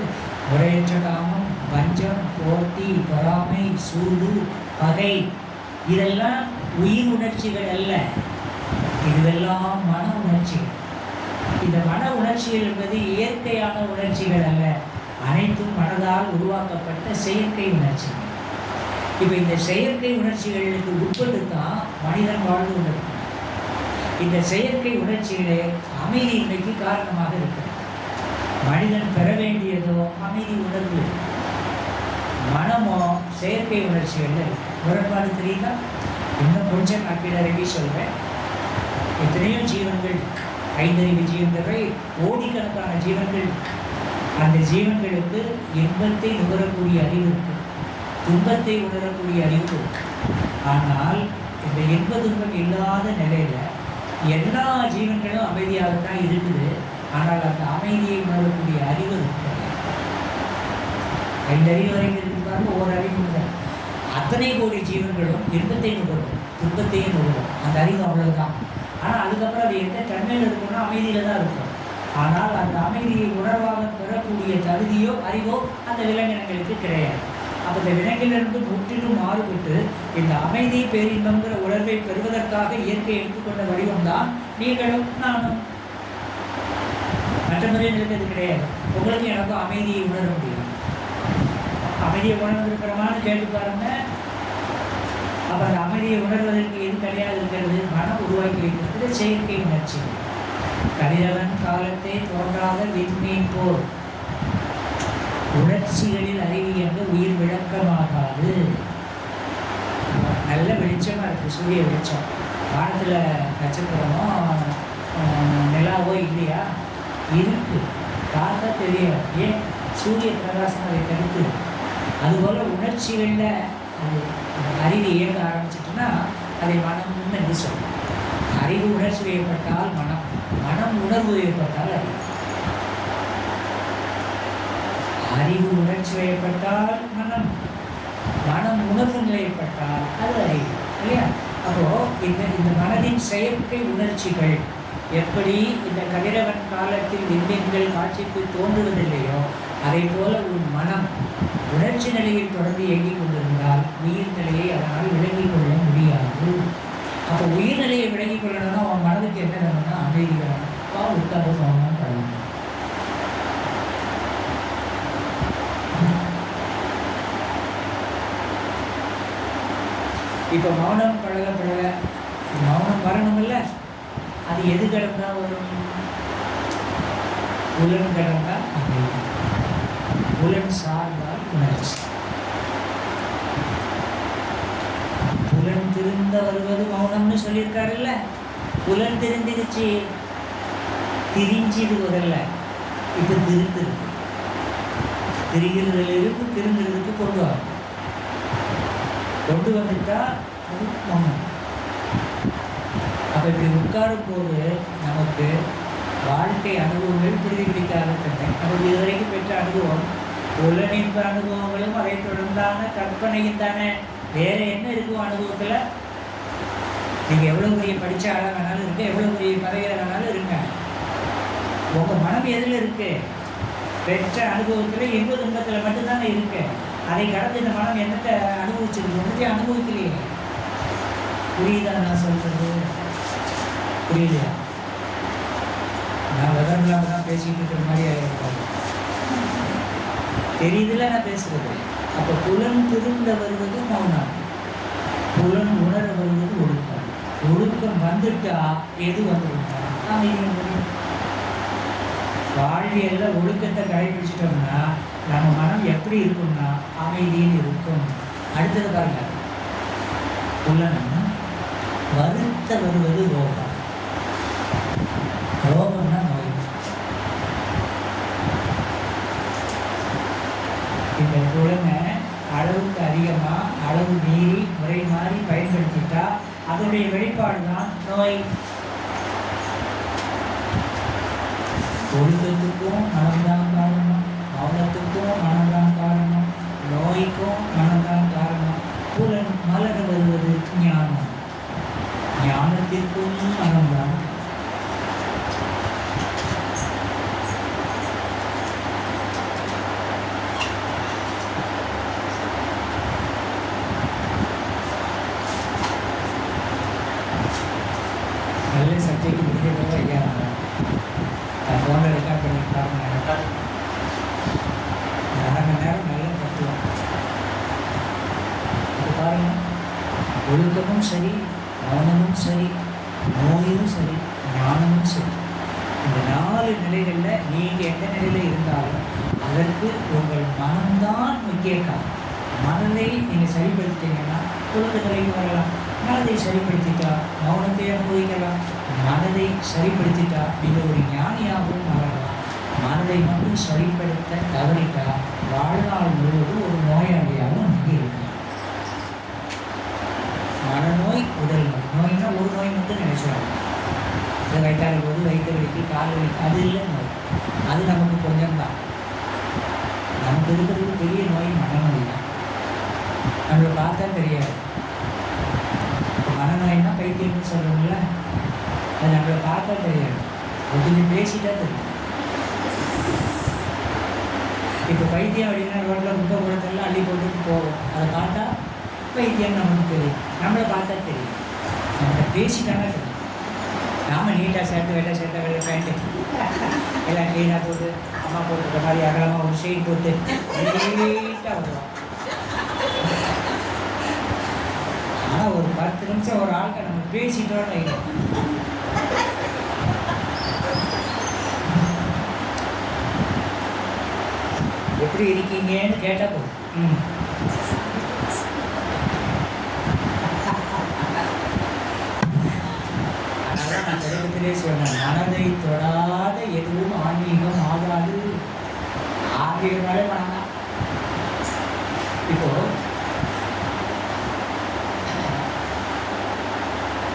முறையற்ற காமம், வஞ்சம், போட்டி, பொறாமை, சூடு, பகை. இதெல்லாம் உயிர் உணர்ச்சிகள் அல்ல, இதுவெல்லாம் மன உணர்ச்சிகள். இந்த மன உணர்ச்சிகள் என்பது இயற்கையான உணர்ச்சிகள் அல்ல, அனைத்தும் மனதால் உருவாக்கப்பட்ட செயற்கை உணர்ச்சிகள். இப்போ இந்த செயற்கை உணர்ச்சிகளுக்கு உட்பட்டு தான் மனிதன் வாழ்ந்து கொண்டிருக்கிறான். இந்த செயற்கை உணர்ச்சிகளே அமைதியின்மைக்கு காரணமாக இருக்கிறது. மனிதன் பெற வேண்டியதோ அமைதி உணர்வு. மனமும் செயற்கை உணர்ச்சிகள் முரண்பாடு தெரியுதா? இன்னும் கொஞ்சம் நான் கீழறங்கி சொல்கிறேன். எத்தனையோ ஜீவன்கள், ஐந்தறிவு ஜீவன்கள், கோடிக்கணக்கான ஜீவன்கள். அந்த ஜீவன்களுக்கு இன்பத்தை நுகரக்கூடிய அறிவு இருக்கு, துன்பத்தை உணரக்கூடிய அறிவு இருக்கு. ஆனால் இந்த இன்ப துன்பம் இல்லாத நிலையில எல்லா ஜீவன்களும் அமைதியாகத்தான் இருக்குது. ஆனால் அந்த அமைதியை உணரக்கூடிய அறிவு இருக்கு. 5 அறிவு வரைக்கும் இருக்காங்க, ஒவ்வொரு அறிவு முதல் அத்தனை கோடி ஜீவன்களும் இன்பத்தை நுகரும், துன்பத்தையும் நுகரும். அந்த அறிவு அவ்வளவுதான். ஆனால் அதுக்கப்புறம் அது எந்த தன்மையில் இருக்குன்னா அமைதியில தான் இருக்கும். ஆனால் அந்த அமைதியை உணர்வாக பெறக்கூடிய தகுதியோ அறிவோ அந்த விலங்கினங்களுக்கு கிடையாது. அப்போ இந்த விலங்கிலிருந்து முற்றிலும் மாறுபட்டு இந்த அமைதி பேரின்பங்கிற உணர்வை பெறுவதற்காக இயற்கை எடுத்துக்கொண்ட வடிவம் தான் நீங்களும் நானும். மற்ற முறையில் இருக்கிறது கிடையாது. உங்களுக்கு எனக்கும் அமைதியை உணர முடியும். அமைதியை உணர்ந்திருக்கிறோமான்னு கேட்டு பாருங்க. அப்போ அந்த அமைதியை உணர்வதற்கு எது கிடையாது இருக்கிறது? மனம் உருவாக்கி வைக்கிறது செயற்கை உணர்ச்சி. கதிரவன் காலத்தை தோன்றாத விண்மீன் போல் உணர்ச்சிகளில் அறிவு என்று உயிர் விளக்கமாகாது. நல்ல வெளிச்சமாக இருக்குது, சூரிய வெளிச்சம். வானத்தில் நட்சத்திரமோ நிலாவோ இல்லையா? இருக்கு, பார்த்தா தெரியும். ஏன்? சூரிய பிரகாசம் அதை தடுத்து. அதுபோல் உணர்ச்சிகளில் அது அறிவு இயங்க ஆரம்பிச்சிட்டுன்னா அதை மனம்னு என்று சொல்லும். அறிவு உணர்ச்சி வயப்பட்டால் மனம், மனம் உணர்வு வயப்பட்டால் அறிவு. அறிவு உணர்ச்சி வயப்பட்டால் மனம், மனம் உணர்வு நிலையப்பட்டால் அது அறிவு, இல்லையா? அப்போது இந்த மனதின் செயற்கை உணர்ச்சிகள் எப்படி இந்த கதிரவன் காலத்தில் விண்மீன்கள் காட்சிக்கு தோன்றுவதில்லையோ அதை போல உன் மனம் உணர்ச்சி நிலையில் தொடர்ந்து இயங்கிக் கொண்டிருந்தால் உயிர் நிலையை அதனால் விளங்கிக் கொள்ள முடியாது. அப்போ உயிர்நிலையை விளங்கிக் கொள்ளணும்னா அவன் மனதுக்கு என்ன வேணும்னா அமைதி வேணும். உட்கார்ந்து மௌனம் பழகணும். இப்போ மௌனம் பழக பழக மௌனம் வரணும்ல. அது எது கடந்தா வரும்? புலன் கடந்தா அமைதி, புலன் சார்ந்தால் உணர்ச்சி. புலன் திருந்த வருவது மௌனம்னு சொல்லியிருக்காருல்ல. புலன் திருந்திருச்சு, திரிஞ்சிடுவதல்ல. இப்போ திருந்திருக்கு, திரிகிறதுலேருந்து திருந்துறதுக்கு கொண்டு வந்துட்டா அது மௌனம். அப்போ இப்படி உட்காரும் போது நமக்கு வாழ்க்கை அனுபவங்கள் பிரதிபலிக்க ஆரம்பித்தன. நமக்கு இதுவரைக்கும் பெற்ற அனுபவம் புலனின்ப அனுபவங்களும் அதை தொடர்ந்தான கற்பனையும் தானே. வேற என்ன இருக்கும் அனுபவத்தில்? நீங்கள் எவ்வளோ பெரிய படித்த ஆளாக வேணாலும் இருக்கு, எவ்வளோ பெரிய பதவியில் வேணாலும் இருங்க, உங்கள் மனம் எதில் இருக்கு? பெற்ற அனுபவத்தில் இன்ப துன்பத்தில் மட்டும்தானே இருக்கு. அதை கடந்து இந்த மனம் என்னத்தை அனுபவிச்சிருக்கு? ஒன்றுத்தையே அனுபவிக்கலையே. புரியுதா நான் சொல்றது? புரியலையா? நான் விவரம் இல்லாமல் தான் பேசிக்கிட்டு இருக்கிற மாதிரி ஆகிருக்காரு. தெரியுதுல நான் பேசுறது. அப்போ புலன் திருந்த வருவது மௌனம், புலன் உணர வருவது ஒழுக்கம். ஒழுக்கம் வந்துட்டா எது வந்துருக்கா? வாழ்வியல்ல ஒழுக்கத்தை கடைபிடிச்சிட்டோம்னா நம்ம மனம் எப்படி இருக்கும்னா அமைதியில் இருக்கும். அடுத்தது பாருங்க, புலன் வருத்த வருவது ரோகம். ரோகம்னா நோய். இந்த புலனை அளவுக்கு அதிகமாக அளவு மீறி முறை மாறி பயன்படுத்திட்டா அதனுடைய வெளிப்பாடு தான் நோய். ஒழுக்கத்துக்கும் மனம்தான் காரணம், மௌனத்துக்கும் மனம்தான் காரணம், நோய்க்கும் மனம்தான் காரணம். புலன் மலர வருவது ஞானம், ஞானத்திற்கும் மனம்தான். நல்ல சப்ஜெக்ட் முடிக்கிறதோ ஐயா ஃபோனில் ரெக்கார்ட் பண்ணி பாருங்க. ரெக்கார்ட் 1/2 மணி நேரம் நல்ல தத்துவம். இப்போ பாருங்கள், ஒழுக்கமும் சரி, மௌனமும் சரி, நோயும் சரி, ஞானமும் சரி, இந்த 4 நிலைகளில் நீங்கள் எந்த நிலையில் இருந்தாலும் அதற்கு உங்கள் மனம்தான் முக்கிய காரணம். மனதை நீங்கள் சரிப்படுத்திட்டீங்கன்னா ஒழுக்க நிலைக்கு வரலாம். மனதை சரிப்படுத்திட்டா மௌனத்தை அனுபவிக்கலாம். மனதை சரிப்படுத்திட்டா நீங்கள் ஒரு ஞானியாகவும் மாறலாம். மனதை மட்டும் சரிப்படுத்த தவறிட்டா வாழ்நாள் முழுவதும் ஒரு நோயாளியாகவும் நம்பி இருக்கலாம். மனநோய், உடல் நோய். நோய்னா ஒரு நோய் மட்டும் நினைச்சுவாங்க. இந்த வயிற்றால் போது வயிற்று வலிக்கு, கால் வலிக்கு, அது இல்லை நோய். அது நமக்கு கொஞ்சம்தான். நமக்கு இருக்கிறதுக்கு பெரிய நோய் மனநோய் தான். நம்மளை பார்த்தா தெரியாது. மனநோய்னா பைத்தியம்னு சொல்கிறோம்ல, அது நம்மளை பார்த்தா தெரியாது. கொஞ்சம் பேசிட்டா தெரியும். இப்போ பைத்தியம் அப்படின்னா ரோட்டில் குப்பை குளத்தெல்லாம் அள்ளி போட்டுட்டு போவோம். அதை பார்த்தா பைத்தியம் நமக்கு தெரியும். நம்மளை பார்த்தா தெரியும். நம்மகிட்ட பேசிட்டானா தெரியும். நாம் நீட்டாக சேர்த்து வெள்ளை சேர்த்த வெள்ளை பேண்ட்டு எல்லாம் க்ளீனாக போட்டு அம்மா போட்டுருக்க மாதிரி அகலமாக ஒரு ஷெயின் போட்டு நீட்டாக வருவோம். ஆனால் ஒரு 10 நிமிஷம் ஒரு ஆள்கிட்ட நம்ம பேசிட்டோன்னு வைக்கணும். எப்படி இருக்கீங்கன்னு கேட்டால் போதும். அதனால நான் தொடக்கத்திலே சொன்னேன், மனதை தொடாத எதுவும் ஆன்மீகம் ஆகாது. ஆன்மீகமாலே பண்ணலாம். இப்போ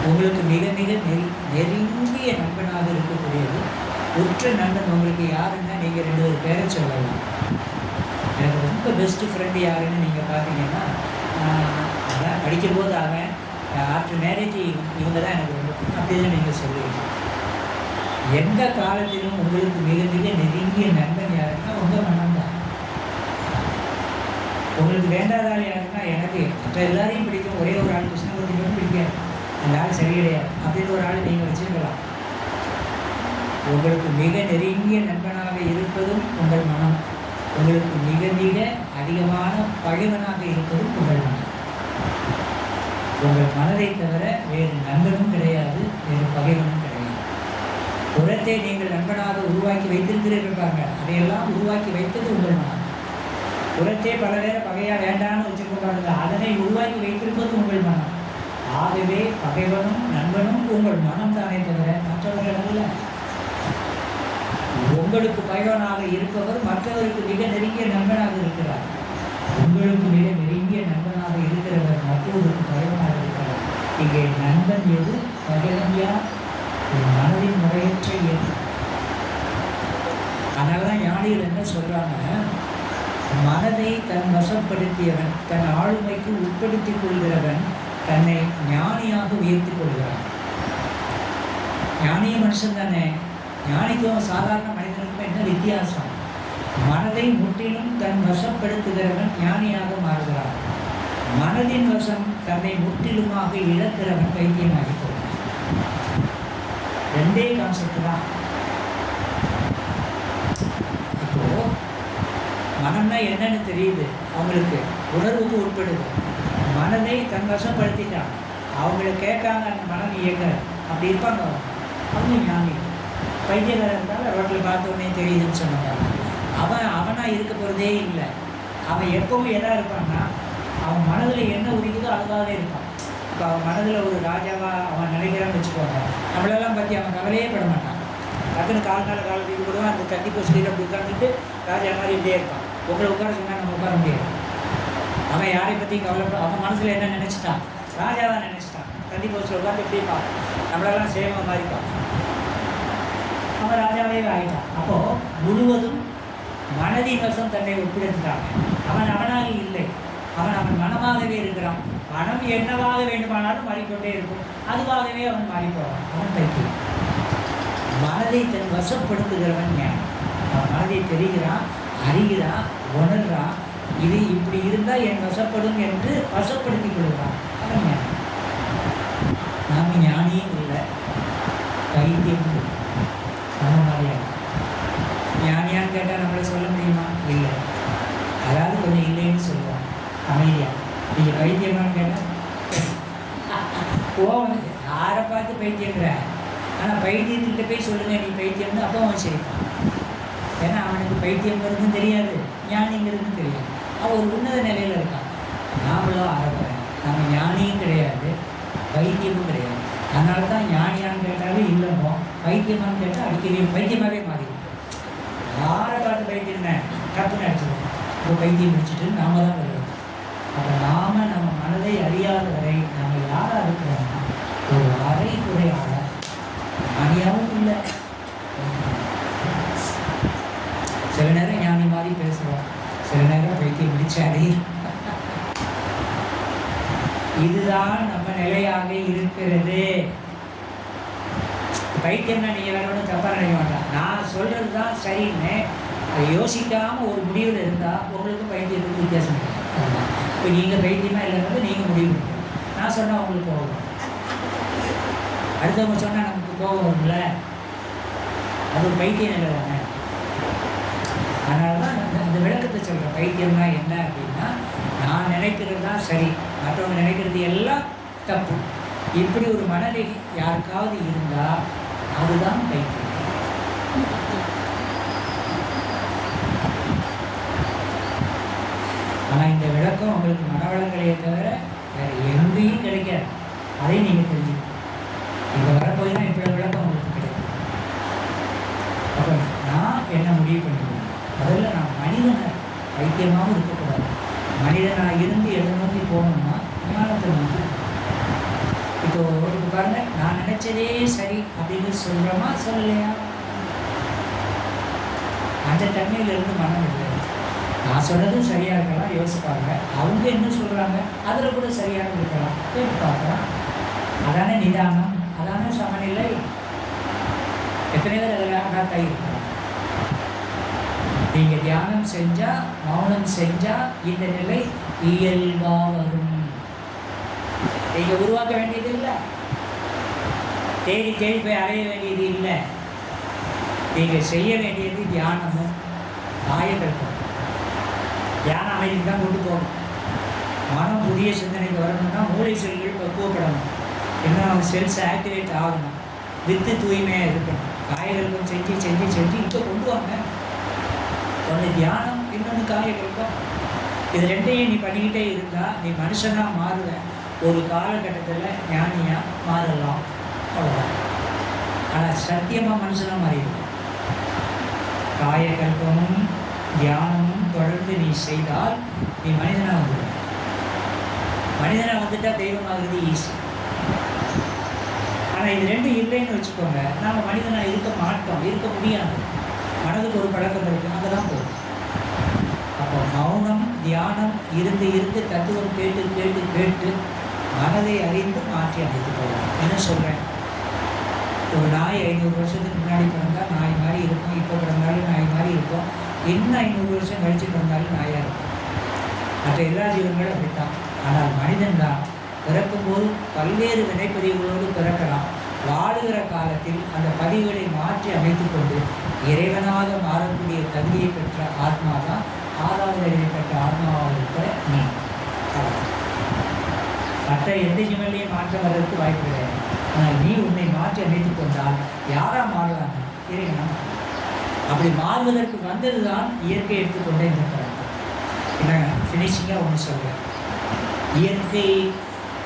உங்களுக்கு மிக மிக நெருங்கிய நண்பனாக இருக்கக்கூடியது உற்ற நண்பன் உங்களுக்கு யாருன்னா நீங்கள் 2 பேரை சொல்லலாம். எனக்கு ரொம்ப பெஸ்ட்டு ஃப்ரெண்டு யாருன்னு நீங்கள் பார்த்தீங்கன்னா, அதான் படிக்கும்போது அவன் ஆஃப்டர் மேரேஜ் இவங்க தான் எனக்கு ரொம்ப அப்படின்னு நீங்கள் சொல்லுவீங்க. எந்த காலத்திலும் உங்களுக்கு மிக மிக நெருங்கிய நண்பன் யாருன்னா உங்கள் மனம் தான். உங்களுக்கு வேண்டாத ஆள் யாருன்னா எனக்கு மற்ற எல்லாரையும் பிடிக்கும், ஒரே ஒரு ஆள் கிருஷ்ணமூர்த்திக்கும் பிடிக்காது, அந்த ஆள் சரி கிடையாது அப்படின்னு ஒரு ஆள் நீங்கள் வச்சுருக்கலாம். உங்களுக்கு மிக நெருங்கிய நண்பனாக இருப்பதும் உங்கள் மனம். உங்களுக்கு மிக மிக அதிகமான பகைவனாக இருப்பதும் உங்கள் மனம். உங்கள் மனதை தவிர வேறு நண்பனும் கிடையாது, வேறு பகைவனும் கிடையாது. புறத்தை நீங்கள் நண்பனாக உருவாக்கி வைத்திருக்கிறீர்கள் பாருங்க, அதையெல்லாம் உருவாக்கி வைத்தது உங்கள் மனம். புறத்தே பல பேரை பகையாக வேண்டான்னு வச்சுருப்பாங்க, அதனை உருவாக்கி வைத்திருப்பது உங்கள் மனம். ஆகவே பகைவனும் நண்பனும் உங்கள் மனம் தானே தவிர மற்றவர்கள் அல்ல. உங்களுக்கு பகைவனாக இருப்பவர் மற்றவருக்கு மிக நெருங்கிய நண்பனாக இருக்கிறார். உங்களுக்கு மிக நெருங்கிய நண்பனாக இருக்கிறவர் மற்றவருக்கு பகைவனாக இருக்கிறார். இங்கே நண்பன் எது, பகைவன் யார்? மனதின் முறையற்ற எது. அதனால தான் ஞானிகள் என்ன சொல்றாங்க, மனதை தன் வசப்படுத்தியவன், தன் ஆளுமைக்கு உட்படுத்திக் கொள்கிறவன் தன்னை ஞானியாக உயர்த்திக் கொள்கிறான். ஞானிய மனுஷன் தானே. ஞானிக்கும் சாதாரண மனிதனுக்கும் என்ன வித்தியாசம்? மனதை முற்றிலும் தன் வசப்படுத்துகிறவன் ஞானியாக மாறுகிறான். மனதின் வசம் தன்னை முற்றிலுமாக இழக்கிறவன் பைத்தியமாகிக் கொள்கிறான். 2 கான்செப்ட் தான். இப்போ மனம்னா என்னன்னு தெரியுது அவங்களுக்கு, உணர்வுக்கு உட்படுது. மனதை தன் வசப்படுத்திட்டான், அவங்கள கேட்காங்க, அந்த மனம் இயங்குற அப்படி இருப்பாங்க. அவங்க ஞானி. பைத்தியக்காரன் இருந்தாலும் ரோட்டில் பார்த்தோன்னே தெரியுதுன்னு சொன்னாங்க. அவனாக இருக்க போகிறதே இல்லை. அவன் எப்பவும் எதாக இருப்பான்னா, அவன் மனதில் என்ன உரிக்குதோ அதுக்காகவே இருப்பான். இப்போ அவன் மனதில் ஒரு ராஜாவாக அவன் நினைக்கிறான்னு வச்சுக்கோங்க, நம்மளெல்லாம் பற்றி அவன் கவலையே பட மாட்டான். டக்குன்னு கால் தூக்கி போடுவான், அந்த தண்ணி போஸ்டில் அப்படி உட்காந்துட்டு ராஜா மாதிரி இப்படியே இருப்பான். உங்களை உட்கார சொன்னால் நம்ம உட்கார முடியாது. அவன் யாரை பற்றியும் கவலைப்பட, அவன் மனசில் என்ன நினச்சிட்டான், ராஜாவாக நினச்சிட்டான். தண்ணி போஸ்டில் உட்காந்து எப்படிப்பா நம்மளெல்லாம் சேவை மாதிரிப்பான். அவன் ராஜாவே ஆகிட்டான். அப்போது முழுவதும் மனதின் வசம் தன்னை ஒப்பிடுத்தாங்க. அவன் அவனாக இல்லை, அவன் மனமாகவே இருக்கிறான். மனம் என்னவாக வேண்டுமானாலும் மாறிக்கொண்டே இருக்கும், அதுவாகவே அவன் மாறிப்போவான். அவன் பைத்தியம். மனதை தன் வசப்படுத்துகிறவன் ஞானி. அவன் மனதை தெரிகிறான், அறிகிறான், உணர்றான். இது இப்படி இருந்தால் என் வசப்படும் என்று வசப்படுத்திக் கொள்கிறான். அவன் ஞானி. நாம் ஞானியும் இல்லை, பைத்தியம் இல்லை. நம்ம மாதிரியா ஞானியான்னு கேட்டால் நம்மளை சொல்ல முடியுமா? இல்லை. அதாவது கொஞ்சம் இல்லைன்னு சொல்லுவான் அமைதியா. நீங்கள் பைத்தியமானு கேட்டால் யாரை பார்த்து பைத்தியங்கிற, ஆனால் பைத்தியத்துக்கிட்ட போய் சொல்லுங்கள் நீ பைத்தியம்னு, அப்போ அவன் சிரிப்பான். ஏன்னா அவனுக்கு பைத்தியங்கிறதும் தெரியாது, ஞானிங்கிறதும் தெரியாது. அவன் ஒரு உன்னத நிலையில் இருக்கான். நாமளும் ஆரம்பம். நம்ம ஞானியும் கிடையாது, வைத்தியமும் கிடையாது. அதனால தான் ஞானியான்னு கேட்டாலே இல்லைமோ, வைத்தியமானு கேட்டால் அடிக்கடி வைத்தியமாகவே மாறிடும். யாரை பார்த்து வைத்தியம் டப்புன்னு அடிச்சிடும். இப்போ வைத்தியம் முடிச்சுட்டு நாம தான் வருவோம். அப்போ நாம் நம்ம மனதை அறியாத வரை நம்ம யாராக இருக்கிறோம்னா ஒரு அரை குறையாள ஞானியாகவும் இல்லை. சில நேரம் ஞானி மாதிரி பேசுகிறோம், சில நேரம் வைத்தியம் முடிச்சாடி. இதுதான் நம்ம நிலையாக இருக்கிறது. வைத்தியம்னா நீங்கள் வேற ஒன்றும் தப்பாக நினைக்க வேண்டாம். நான் சொல்கிறது தான் சரின்னு அதை யோசிக்காமல் ஒரு முடிவில் இருந்தால் உங்களுக்கும் வைத்தியத்துக்கு வித்தியாசம் கிடையாது. இப்போ நீங்கள் வைத்தியமாக இல்லைங்கிறது நீங்கள் முடிவு பண்ணுங்க. நான் சொன்னால் உங்களுக்கு கோபம் வரும், அடுத்தவங்க சொன்னால் நமக்கு கோபம் வரும்ல, அது ஒரு வைத்திய நிலை தானே. அதனால தான் அந்த விளக்கத்தை சொல்கிறேன். வைத்தியம்னா என்ன அப்படின்னா, நான் நினைக்கிறது தான் சரி, மற்றவங்க நினைக்கிறது எல்லாம் தப்பு, இப்படி ஒரு மனநிலை யாருக்காவது இருந்தால் அதுதான் வைத்தியம். ஆனால் இந்த விளக்கம் உங்களுக்கு மனவளங்களையே தவிர வேறு எங்கேயும் கிடைக்காது. அதையும் நீங்கள் தெரிஞ்சுக்கணும். இங்கே வரப்போய் தான் இப்படி விளக்கம் உங்களுக்கு கிடைக்கும். அப்போ நான் என்ன முடிவு பண்ணிக்கணும், முதல்ல நான் மனிதனை வைத்தியமாகவும் இருக்கக்கூடாது. மனிதனாக இருந்து எதை நோக்கி போகணும்னா ஞானத்தை நோக்கி. இப்போ பாருங்க, நான் நினைச்சதே சரி அப்படின்னு சொல்கிறோமா சொல்லலையா? அந்த தன்மையிலிருந்து மனம் இல்லை. நான் சொன்னதும் சரியாக இருக்கலாம், யோசிப்பாங்க. அவங்க என்ன சொல்கிறாங்க அதில் கூட சரியாக இருக்கலாம், கேட்டு பார்க்கலாம். அதானே நிதானம், அதானே சமநிலை. எத்தனை பேர் அதில் கை இருக்கலாம். நீங்கள் தியானம் செஞ்சால், மௌனம் செஞ்சால் இந்த நிலை இயல்பாக வரும். நீங்கள் உருவாக்க வேண்டியது இல்லை, தேடி தேடி போய் அடைய வேண்டியது இல்லை. நீங்கள் செய்ய வேண்டியது தியானமும் காயகல்பம். தியான அமைதிக்கு தான் கொண்டு போகணும். மனம் புதிய சிந்தனைக்கு வரணும்னா மூளை செல்கள் பக்குவப்படணும், இன்னும் செல்ஸ் ஆக்டிவேட் ஆகணும், வித்து தூய்மையாக இருக்கணும். காயகல்பம் செஞ்சு செஞ்சு செஞ்சு இப்போ கொண்டு வாங்க. ஒன்று தியானம், இன்னொன்று காயகல்பம். இது ரெண்டையும் நீ பண்ணிக்கிட்டே இருந்தால் நீ மனுஷனாக மாறுவ. ஒரு காலகட்டத்தில் ஞானியாக மாறலாம், அவ்வளோதான். ஆனால் சத்தியமாக மனுஷனாக மாறிடுவேன். காயகல்பமும் தியானமும் தொடர்ந்து நீ செய்தால் நீ மனிதனாக வந்துடுவ. மனிதனாக வந்துட்டால் தெய்வமாகிறது ஈஸி. ஆனால் இது ரெண்டும் இல்லைன்னு வச்சுக்கோங்க, நாம் மனிதனாக இருக்க மாட்டோம், இருக்க முடியாது. மனதுக்கு ஒரு பழக்கம் இருக்குது, அங்கே தான் போகும். அப்போ மௌனம் தியானம் இருந்து இருந்து தத்துவம் கேட்டு கேட்டு கேட்டு மனதை அறிந்து மாற்றி அமைத்து போகலாம். என்ன சொல்கிறேன், ஒரு நாய் 500 வருஷத்துக்கு முன்னாடி பிறந்தால் நாய் மாதிரி இருக்கும், இப்போ பிறந்தாலும் நாய் மாதிரி இருக்கும், இன்னும் 500 வருஷம் கழித்து பிறந்தாலும் நாயாக இருக்கும். மற்ற எல்லா ஜீவன்களும் அப்படித்தான். ஆனால் மனிதன் தான் பிறக்கும்போது பல்வேறு வினைப்பதிவுகளோடு பிறக்கலாம். வாழுகிற காலத்தில் அந்த பதிவுகளை மாற்றி அமைத்து கொண்டு இறைவனாக மாறக்கூடிய தகுதியை பெற்ற ஆத்மா தான் 6வது அறிவை பெற்ற ஆத்மாவாக இருக்கிற நீ. மற்ற எந்த ஜீவன்லையும் மாற்றம் வர்றதுக்கு வாய்ப்பு கிடையாது. ஆனால் நீ உன்னை மாற்றி அமைத்து கொண்டால் யாராக மாறலாம்னா இறைவனாக மாறலாம். அப்படி மாறுவதற்கு வந்தது தான் இயற்கை எடுத்துக்கொண்டே இந்த பழக்கம். என்ன ஃபினிஷிங்காக ஒன்று சொல்கிறேன். இயற்கை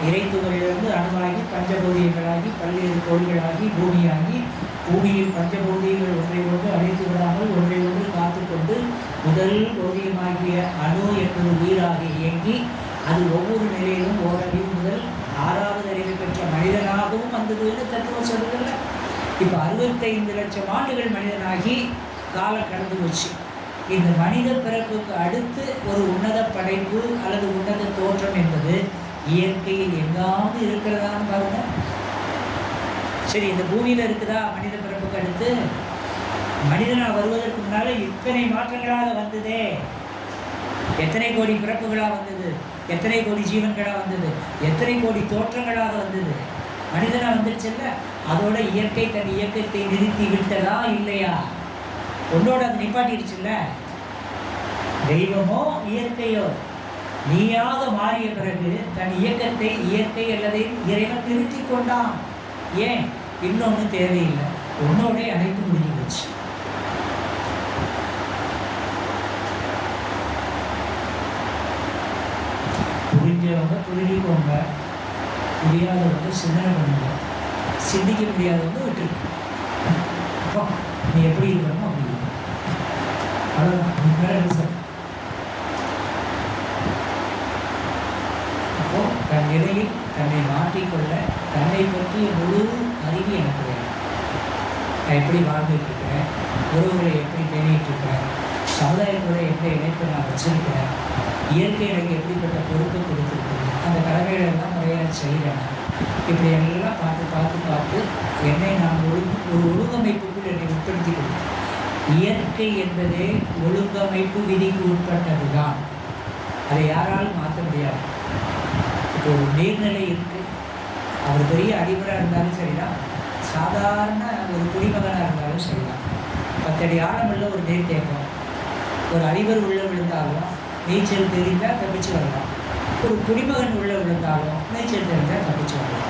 இறைத்துகளிலிருந்து அணுவாகி பஞ்சபௌதிகங்களாகி பல்வேறு கோள்களாகி பூமியாகி, பூமியில் பஞ்சபௌதிகள் ஒன்றை ஒன்று அழைத்து விடாமல் ஒன்றை ஒன்று காத்து கொண்டு முதல் பௌதிகமாகிய அணு என்பது உயிராக இயங்கி அது ஒவ்வொரு நிலையிலும் ஓரறிவு முதல் 6வது அறிவை பெற்ற மனிதனாகவும் வந்ததுன்னு தத்துவம் சொல்லுதில்ல. இப்போ 65 லட்சம் ஆண்டுகள் மனிதனாகி காலம் கடந்து வச்சு இந்த மனித பிறப்புக்கு அடுத்து ஒரு உன்னத படைப்பு அல்லது உன்னத தோற்றம் என்பது இயற்கையில் எங்காவது இருக்கிறதான்னு பாருங்க. சரி, இந்த பூமியில் இருக்குதா மனித பிறப்புக்கு அடுத்து? மனிதனாக வருவதற்கு முன்னால இத்தனை மாற்றங்களாக வந்ததே. எத்தனை கோடி பிறப்புகளாக வந்தது, எத்தனை கோடி ஜீவன்களாக வந்தது, எத்தனை கோடி தோற்றங்களாக வந்தது. மனிதனாக வந்துடுச்சுல்ல, அதோட இயற்கை தன் இயக்கத்தை நிறுத்தி விட்டதா இல்லையா? ஒன்றோட அது நிப்பாட்டிடுச்சுல்ல. தெய்வமோ இயற்கையோ நீயாக மாறிய பிறகு தன் இயக்கத்தை இயற்கை அல்லது இறைவன் நிறுத்தி கொண்டான். ஏன்? இன்னொன்று தேவையில்லை, ஒன்னோட அனைத்து முடிஞ்சு போச்சு. புரிஞ்சவங்க புரிஞ்சுக்கோங்க, முடியாதவங்க சிந்தனை பண்ணுங்க, சிந்திக்க முடியாதவங்க விட்டுருக்கு. அப்போ நீ எப்படி இருக்கணும் அப்படி இருக்கணும், அவ்வளோதான். நீ மேலே சார். அப்போது தன் நிலையில் தன்னை மாற்றிக்கொள்ள தன்னை பற்றிய முழு அறிவு எனக்கு வேணும். நான் எப்படி வாழ்ந்துட்டு இருக்கிறேன், உறவுகளை எப்படி பேணிட்டு இருக்கிறேன், சமுதாயத்தோட எந்த இணைப்பை நான் வச்சிருக்கிறேன், இயற்கை எனக்கு எப்படிப்பட்ட பொறுப்பு கொடுத்துருக்குது, அந்த கடமைகளெல்லாம் முறையாக செய்கிறேன். இப்படி எல்லாம் பார்த்து பார்த்து பார்த்து என்னை நான் ஒரு ஒழுங்கமைப்புக்குள் என்னை உட்படுத்தி கொடுத்தேன். இயற்கை என்பதே ஒழுங்கமைப்பு விதிக்கு உட்பட்டது தான். அதை யாராலும் மாற்ற முடியாது. இப்போ ஒரு நீர்நிலை இருக்குது, அவர் பெரிய அதிபராக இருந்தாலும் சரிதான், சாதாரண ஒரு குடிமகனாக இருந்தாலும் சரிதான். 10 அடி ஆழமுள்ள ஒரு நீர்த்தேக்கம், ஒரு அதிபர் உள்ளே விழுந்தாலும் நீச்சல் தெரிந்தால் தப்பிச்சு வரலாம். ஒரு குடிமகன் உள்ளே விழுந்தாலும் நீச்சல் தெரிந்தால் தப்பிச்சு வரலாம்.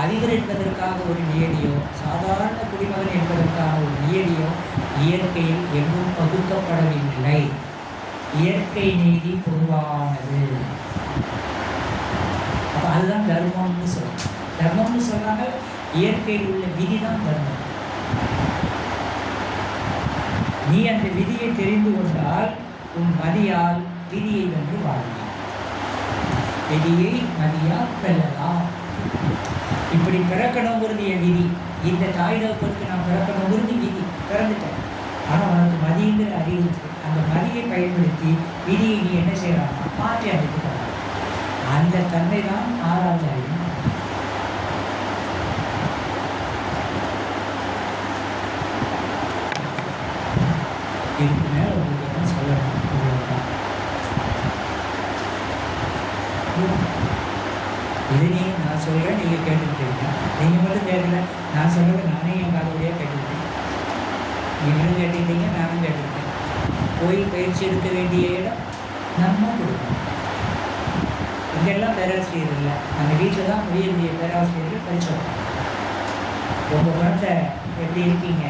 அதிபர் என்பதற்காக ஒரு நியதியோ, சாதாரண குடிமகன் என்பதற்கான ஒரு நியதியோ இயற்கையில் எங்கும் பகுக்கப்படவில்லை. இயற்கை நீதி பொதுவானது. அப்போ அதுதான் தர்மம்னு சொல்லுவோம். தர்மம்னு சொல்கிறாங்க, இயற்கையில் உள்ள விதி தான் தர்மம். நீ அந்த விதியை தெரிந்து கொண்டால் உன் மதியால் விதியை வென்று வாழலாம். விதியை மதியால் வெல்லலாம். இப்படி பிறக்கணுங்கிறது என் விதி. இந்த தாய் தகப்பனுக்கு நான் பிறக்கணுங்கிறது விதி, பிறந்துட்டேன். ஆனால் உனக்கு மதிங்கிற அறிவு இருக்கு. அந்த மதியை பயன்படுத்தி விதியை நீ என்ன செய்யலாம், மாற்றி அமைத்துக்கலாம். அந்த தன்மை தான் 6வது அறிவு. இதுக்கு மேலே உங்களுக்கு என்ன சொல்லணும், இவ்வளோதான். இது நீங்கள் நான் சொல்கிறேன், நீங்கள் கேட்டுக்கிட்டீங்க. நீங்கள் மட்டும் கேட்கல, நான் சொல்கிறது நானே என் காதோடையாக கேட்டுக்கிட்டேன். நீங்களும் கேட்டுக்கிட்டீங்க, நானும் கேட்டுக்கிட்டேன். கோயில் பயிற்சி எடுக்க வேண்டிய இடம் நம்ம கொடுக்கணும். இங்கெல்லாம் பேராசிரியர் இல்லை, நம்ம வீட்டில் தான் முடிய பேராசிரியர்கள் படித்தோம். உங்கள் குழந்தை எப்படி இருக்கீங்க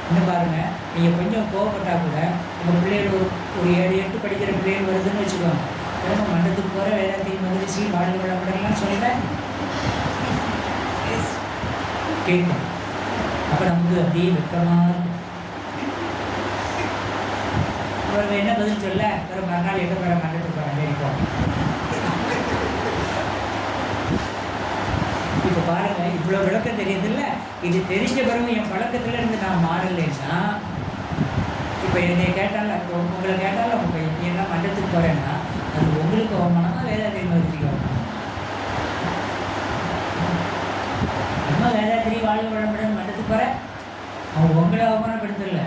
இன்னும் பாருங்கள். நீங்கள் கொஞ்சம் கோவப்பட்டால் கூட உங்கள் பிள்ளைகள் ஒரு 7-8 படிக்கிற பிள்ளைகள் வருதுன்னு வச்சுக்கோங்க. வேறு மண்டத்துக்கு போகிற வேதாத்திரி மகிழ்ச்சி வாழ்வு வளமுடன்லாம் சொல்லுவேன் கேட்கும். அப்போ நமக்கு அப்படியே வெக்கமாக இருக்கும். அவர் என்ன பதில் சொல்ல, ஒரு மறுநாள் எங்கே போகிற மண்டத்துக்கு போகிறேன் இருக்கும். இப்போ பாருங்கள், இவ்வளோ விளக்கம் தெரியுதில்ல. இது தெரிஞ்ச பிறகு என் பழக்கத்தில் இருந்து நான் மாறலைன்னா, இப்போ என்னை கேட்டாலும், இப்போ உங்களை கேட்டாலும் அவங்க என்ன மண்டத்துக்கு போகிறேன்னா, அது உங்களுக்கு அவமானமா வேதாத்திரி மகிழ்ச்சிக்கு அவமானம்? நம்ம வேதாத்திரி வாழ்வு வளமுடன் மண்டத்துக்கு போகிற அவங்க உங்களை அவமானப்படுத்தலை.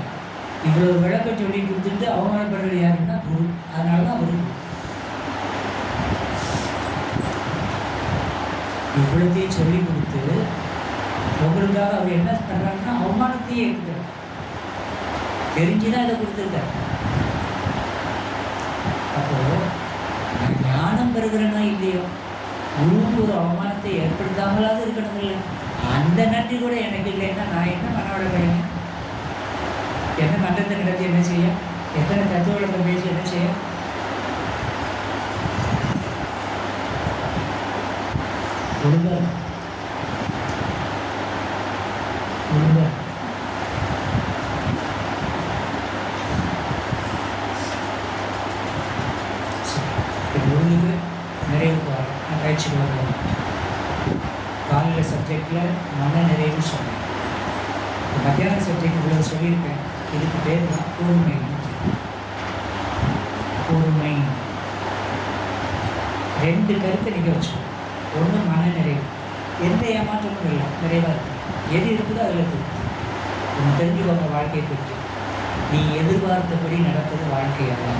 இவ்வளோ விளக்கம் சொல்லி கொடுத்துட்டு அவமானப்படுறது யாருன்னா குரு. அதனால தான் குரு இவ்வளோத்தையும் சொல்லி கொடுத்து உங்களுக்காக அவர் என்ன பண்ணுறாங்கன்னா அவமானத்தையே எடுத்துக்கிறார். தெரிஞ்சுதான் இதை கொடுத்துருக்காரு. அப்போது ஞானம் பெறுகிறேன்னா இல்லையோ, குருவுக்கு ஒரு அவமானத்தை ஏற்படுத்தாமலாவது இருக்கணும் இல்லை. அந்த நன்றி கூட எனக்கு இல்லைன்னா நான் என்ன மனோட கிடைக்கும்? என்ன மன்றத்தை நடத்தி என்ன செய்ய? எத்தனை தத்துவ விளக்கம் பேசி என்ன செய்ய? ஒழுங்கா ஒழுங்கு நிறைவுக்கு வர நான் பயிற்சிக்குள்ள போகிறேன். காலையில் சப்ஜெக்டில் மன நிறைவு சொன்னேன். மத்தியான சப்ஜெக்ட் இவ்வளோ சொல்லியிருக்கேன். இதுக்கு பேர் தான் பொறுமை. பொறுமை 2 கருத்தை நீங்கள் வச்சுக்கணும். ஒன்று மன நிறைவு, எந்த ஏமாற்றமும் இல்லை, நிறைவாக இருக்குது. எது இருக்குதோ அதில் திருப்தி. ஒன்று தெரிஞ்சுக்கோங்க, வாழ்க்கையை பற்றி நீ எதிர்பார்த்தபடி நடப்பது வாழ்க்கை அல்ல.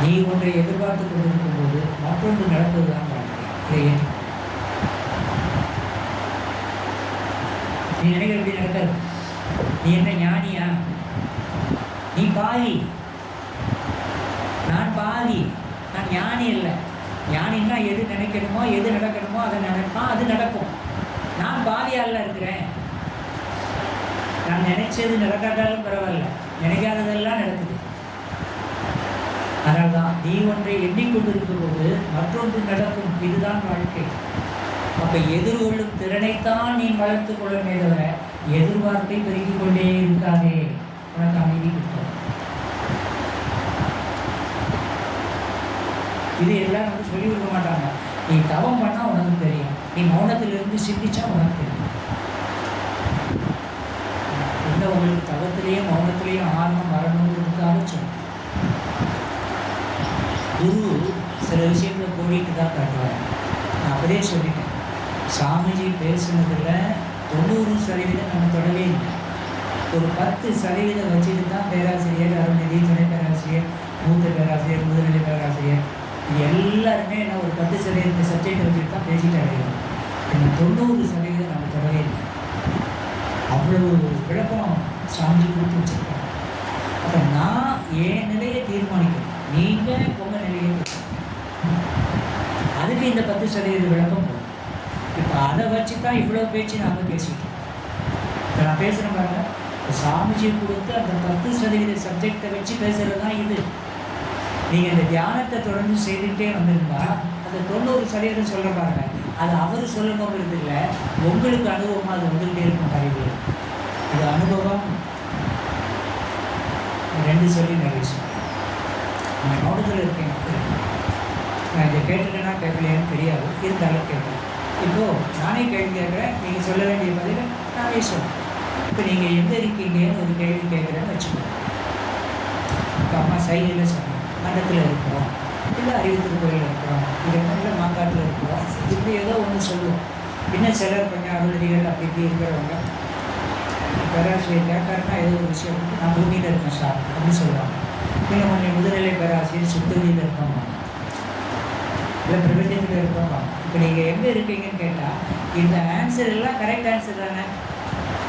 நீ ஒன்றை எதிர்பார்த்து கொண்டிருக்கும்போது மற்றொன்று நடப்பது தான் வாழ்க்கை. இதை ஏன் நீ நினைக்கிற எப்படி நடக்காது? நீ என்ன ஞானியா? நீ பாவி, நான் பாவி, நான் ஞானி இல்லை. ஞானின்னா எது நினைக்கணுமோ எது நடக்கணுமோ அதை நினைப்பான், அது நடக்கும். நான் பாவியால இருக்கிறேன். நான் நினைச்சது நடக்காட்டாலும் பரவாயில்ல, நினைக்காததெல்லாம் நடக்குது. அதனால் தான் நீ ஒன்றை எண்ணிக்கொண்டிருக்கும் போது மற்றொன்று நடக்கும், இதுதான் வாழ்க்கை. அப்போ எதிர்கொள்ளும் திறனைத்தான் நீ வளர்த்து கொள்ளமே தவிர எதிர்பார்ப்பை பெருக்கிக் கொண்டே இருக்காதே. உனக்கு அமைதி கொடுத்தோம். இது எல்லாம் வந்து சொல்லி கொடுக்க மாட்டாங்க. நீ தவம் பண்ணால் உனக்கு தெரியும், நீ மௌனத்திலிருந்து சிந்திச்சா உனக்கு தெரியும். என்ன உங்களுக்கு தவத்திலேயும் மௌனத்திலேயும் ஆர்வம் வரணுங்கிறதுக்காக சொல்லுங்க. குரு சில விஷயங்களை கோடிட்டு தான் காட்டுவார். நான் அப்படியே சொல்லிட்டேன். சாமிஜி பேசுனதில் 90% நம்ம தொடவே இல்லை. ஒரு 10% வச்சுட்டு தான் பேராசிரியர், அருள்நிதி, துணை பேராசிரியர், மூத்த பேராசிரியர், முதுநிலை பேராசிரியர் இது எல்லாருமே என்ன ஒரு 10% சப்ஜெக்டை வச்சுட்டு தான் பேசிட்டு அடைகிறோம். இந்த 90% நம்ம தொடவே இல்லை. அவ்வளவு விளக்கம் சாமிஜி கொடுத்து வச்சுருக்கோம். அப்போ நான் என் நிலையை தீர்மானிக்கணும், நீங்கள் உங்கள் நிலையை அதுக்கு இந்த 10% விளக்கம் போகும். இப்போ அதை வச்சு தான் இவ்வளோ பேச்சு நாம் பேசிட்டோம். இப்போ நான் பேசுகிறேன் பாருங்க, சாமிஜி கொடுத்து அந்த 10% சப்ஜெக்டை வச்சு பேசுகிறது தான் இது. நீங்கள் இந்த தியானத்தை தொடர்ந்து செய்துகிட்டே வந்திருந்தா அந்த 90% சொல்ல பாருங்க, அது அவர் சொல்லணுங்கிறது இல்லை, உங்களுக்கு அனுபவமாக அது வந்துகிட்டே இருக்கும். அறிவு இது அனுபவம். 2 சொல்லி நிறைய நான் மௌனத்தில் இருக்கேன். நான் இதை கேட்டுட்டேன்னா கேட்கலையான்னு தெரியாது, இருந்தாலும் கேட்குறேன். இப்போது நானே கேள்வி கேட்குறேன், நீங்கள் சொல்ல வேண்டிய பதில் நானே சொல்கிறேன். இப்போ நீங்கள் எங்கே இருக்கீங்கன்னு ஒரு கேள்வி கேட்குறேன்னு வச்சுக்கோங்க. இப்போ அம்மா சைடில் சொன்னோம், மண்டத்தில் இருக்கிறோம், இல்லை அறிவுத்திருக்கோயில் இருக்கிறோம், இது இல்லை மாங்காட்டில் இருக்கிறோம், இப்படி ஏதோ ஒன்று சொல்லுவோம். இன்னும் சிலர் கொஞ்சம் அருள்நிதிகள் அப்படி இப்படி இருக்கிறவங்க பேராசிரியர் கேட்காருன்னா ஏதோ ஒரு விஷயம் நான் பூமியில் இருக்கேன் சார் அப்படின்னு சொல்லுவாங்க. இன்னும் கொஞ்சம் முதுநிலை பேராசிரியர் சுத்தவெளியில் இருக்கோம், இல்லை பிரபஞ்சத்தில் இருக்கோம். இப்போ நீங்கள் எங்கே இருக்கீங்கன்னு கேட்டால் இந்த ஆன்சர் எல்லாம் கரெக்ட் ஆன்சர் தானே.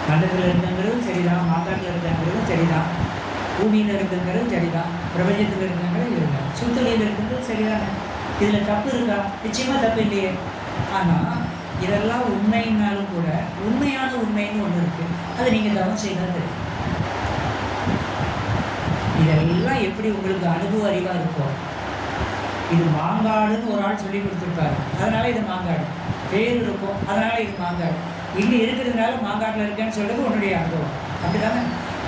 மண்டலத்தில் இருக்குங்கிறதும் சரிதான், மாங்காட்டில் இருக்குங்கிறதும் சரிதான், பூமியில் இருக்குங்கிறதும் சரிதான், பிரபஞ்சத்தில் இருக்குங்கிறது இல்லை, சுத்தவெளியில் இருக்குங்கிறது சரிதானே. இதில் தப்பு இருக்கா? நிச்சயமாக தப்பு இல்லையே. ஆனால் இதெல்லாம் உண்மைன்னாலும் கூட உண்மையான உண்மைன்னு ஒன்று இருக்குது, அதை நீங்கள் தவம் செய்தால் தெரியும். இதெல்லாம் எப்படி உங்களுக்கு அனுபவ அறிவாக இருக்கும். இது மாங்காடுன்னு ஒரு ஆள் சொல்லி கொடுத்துருப்பாரு, அதனால் இது மாங்காடு பேர் இருக்கும், அதனால் இது மாங்காடு. இங்கே இருக்கிறதுனால மாங்காட்டில் இருக்கேன்னு சொல்கிறது உன்னுடைய அனுபவம். அப்படி தானே?